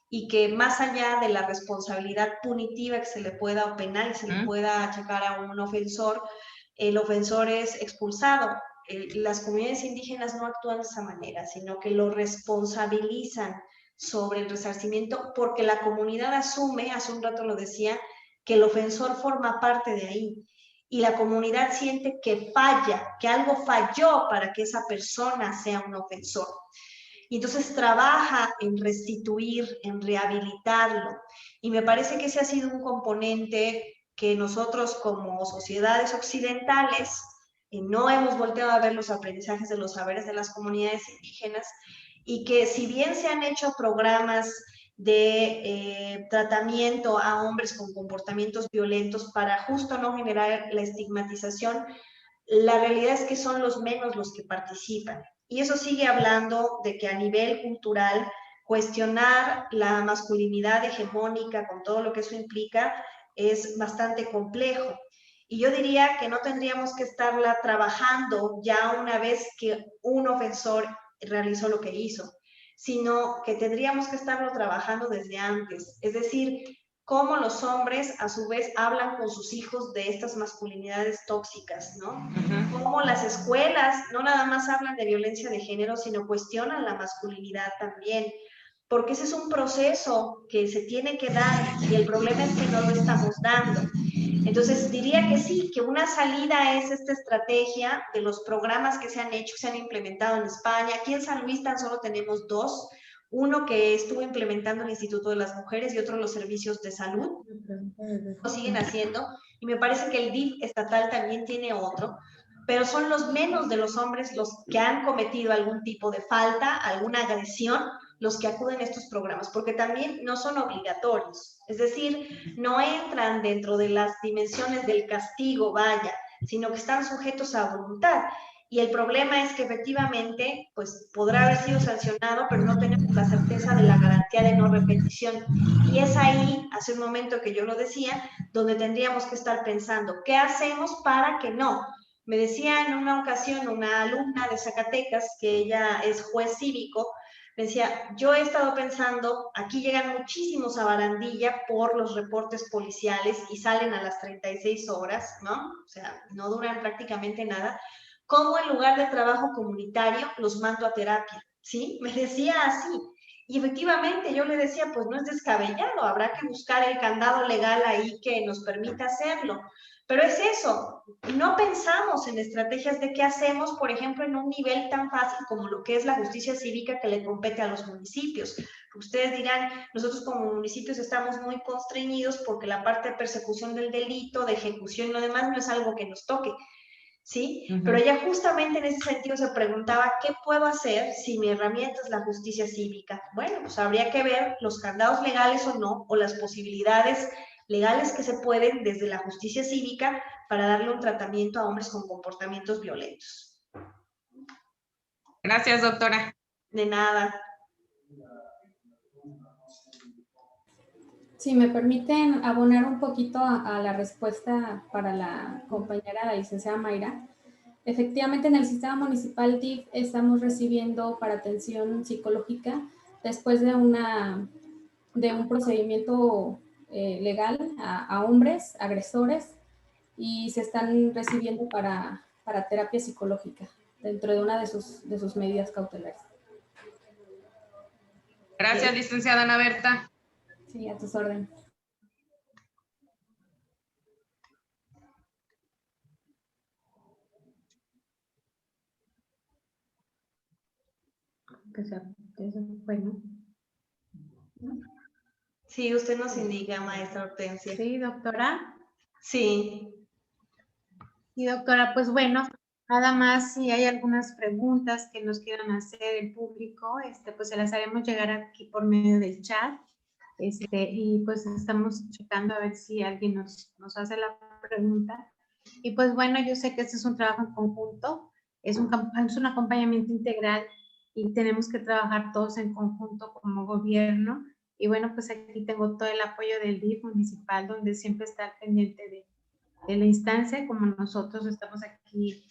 y que más allá de la responsabilidad punitiva que se le pueda o penal que se le pueda achacar a un ofensor, el ofensor es expulsado. Las comunidades indígenas no actúan de esa manera, sino que lo responsabilizan sobre el resarcimiento porque la comunidad asume, hace un rato lo decía, que el ofensor forma parte de ahí y la comunidad siente que falla, que algo falló para que esa persona sea un ofensor. Y entonces trabaja en restituir, en rehabilitarlo. Y me parece que ese ha sido un componente que nosotros como sociedades occidentales no hemos volteado a ver los aprendizajes de los saberes de las comunidades indígenas y que si bien se han hecho programas de tratamiento a hombres con comportamientos violentos para justo no generar la estigmatización, la realidad es que son los menos los que participan. Y eso sigue hablando de que a nivel cultural, cuestionar la masculinidad hegemónica con todo lo que eso implica es bastante complejo. Y yo diría que no tendríamos que estarla trabajando ya una vez que un ofensor realizó lo que hizo, sino que tendríamos que estarlo trabajando desde antes. Es decir, cómo los hombres a su vez hablan con sus hijos de estas masculinidades tóxicas, ¿no? Cómo las escuelas no nada más hablan de violencia de género, sino cuestionan la masculinidad también, porque ese es un proceso que se tiene que dar y el problema es que no lo estamos dando. Entonces diría que sí, que una salida es esta estrategia de los programas que se han hecho, que se han implementado en España. Aquí en San Luis tan solo tenemos dos, uno que estuvo implementando el Instituto de las Mujeres y otro los servicios de salud, lo siguen haciendo, y me parece que el DIF estatal también tiene otro, pero son los menos de los hombres los que han cometido algún tipo de falta, alguna agresión, los que acuden a estos programas, porque también no son obligatorios, es decir, no entran dentro de las dimensiones del castigo, vaya, sino que están sujetos a voluntad. Y el problema es que efectivamente, pues podrá haber sido sancionado, pero no tenemos la certeza de la garantía de no repetición. Y es ahí, hace un momento que yo lo decía, donde tendríamos que estar pensando, ¿qué hacemos para que no? Me decía en una ocasión una alumna de Zacatecas, que ella es juez cívico, me decía, yo he estado pensando, aquí llegan muchísimos a Barandilla por los reportes policiales y salen a las 36 horas, ¿no? O sea, no duran prácticamente nada. ¿Cómo en lugar de trabajo comunitario los mando a terapia? ¿Sí? Me decía así. Y efectivamente yo le decía, pues no es descabellado, habrá que buscar el candado legal ahí que nos permita hacerlo. Pero es eso, no pensamos en estrategias de qué hacemos, por ejemplo, en un nivel tan fácil como lo que es la justicia cívica que le compete a los municipios. Ustedes dirán, nosotros como municipios estamos muy constreñidos porque la parte de persecución del delito, de ejecución y lo demás no es algo que nos toque. ¿Sí? Pero ella justamente en ese sentido se preguntaba, ¿qué puedo hacer si mi herramienta es la justicia cívica? Bueno, pues habría que ver los candados legales o no, o las posibilidades legales que se pueden desde la justicia cívica para darle un tratamiento a hombres con comportamientos violentos. Gracias, doctora. De nada. Si me permiten abonar un poquito a la respuesta para la compañera, la licenciada Mayra, Efectivamente, en el sistema municipal DIF estamos recibiendo para atención psicológica después de un procedimiento legal a hombres agresores, y se están recibiendo para terapia psicológica dentro de una de sus medidas cautelares. Gracias, licenciada Ana Berta. Sí, a tus órdenes. Bueno. Sí, usted nos indica, maestra Hortensia. Sí, doctora. Sí. Y doctora, pues bueno, nada más si hay algunas preguntas que nos quieran hacer el público, pues se las haremos llegar aquí por medio del chat. Y pues estamos checando a ver si alguien nos hace la pregunta. Y pues bueno, yo sé que este es un trabajo en conjunto, es un acompañamiento integral y tenemos que trabajar todos en conjunto como gobierno. Y bueno, pues aquí tengo todo el apoyo del DIF municipal, donde siempre está al pendiente de la instancia, como nosotros estamos aquí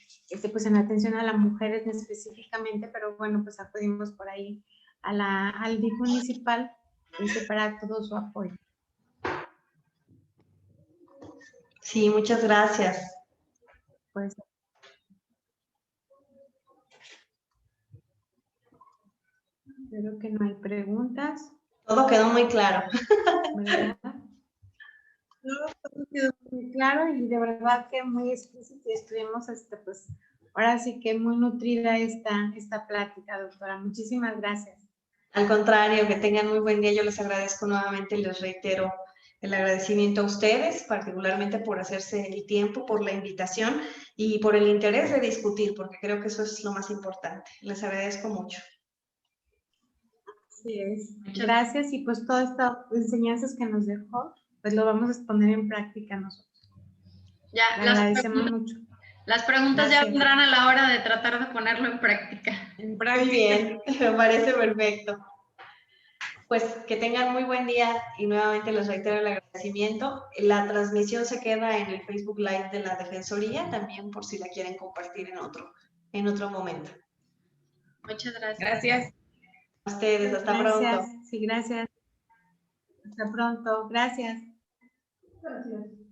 pues en atención a las mujeres específicamente, pero bueno, pues acudimos por ahí al DIF municipal para todo su apoyo. Sí, muchas gracias. Pues creo que no hay preguntas. Todo quedó muy claro. ¿Verdad? Todo quedó muy claro y de verdad que muy explícito, y estuvimos pues ahora sí que muy nutrida esta plática, doctora. Muchísimas gracias. Al contrario, que tengan muy buen día. Yo les agradezco nuevamente y les reitero el agradecimiento a ustedes, particularmente por hacerse el tiempo, por la invitación y por el interés de discutir, porque creo que eso es lo más importante. Les agradezco mucho. Así es. Gracias, y pues todas estas enseñanzas que nos dejó, pues lo vamos a poner en práctica nosotros. Ya, Le agradecemos mucho. Las preguntas ya Gracias. vendrán a la hora de tratar de ponerlo en práctica. Muy bien, me parece perfecto. Pues que tengan muy buen día y nuevamente les reitero el agradecimiento. La transmisión se queda en el Facebook Live de la Defensoría, también por si la quieren compartir en otro momento. Muchas gracias. Gracias. A ustedes, hasta Gracias. pronto. Sí, gracias. Hasta pronto. Gracias. Gracias.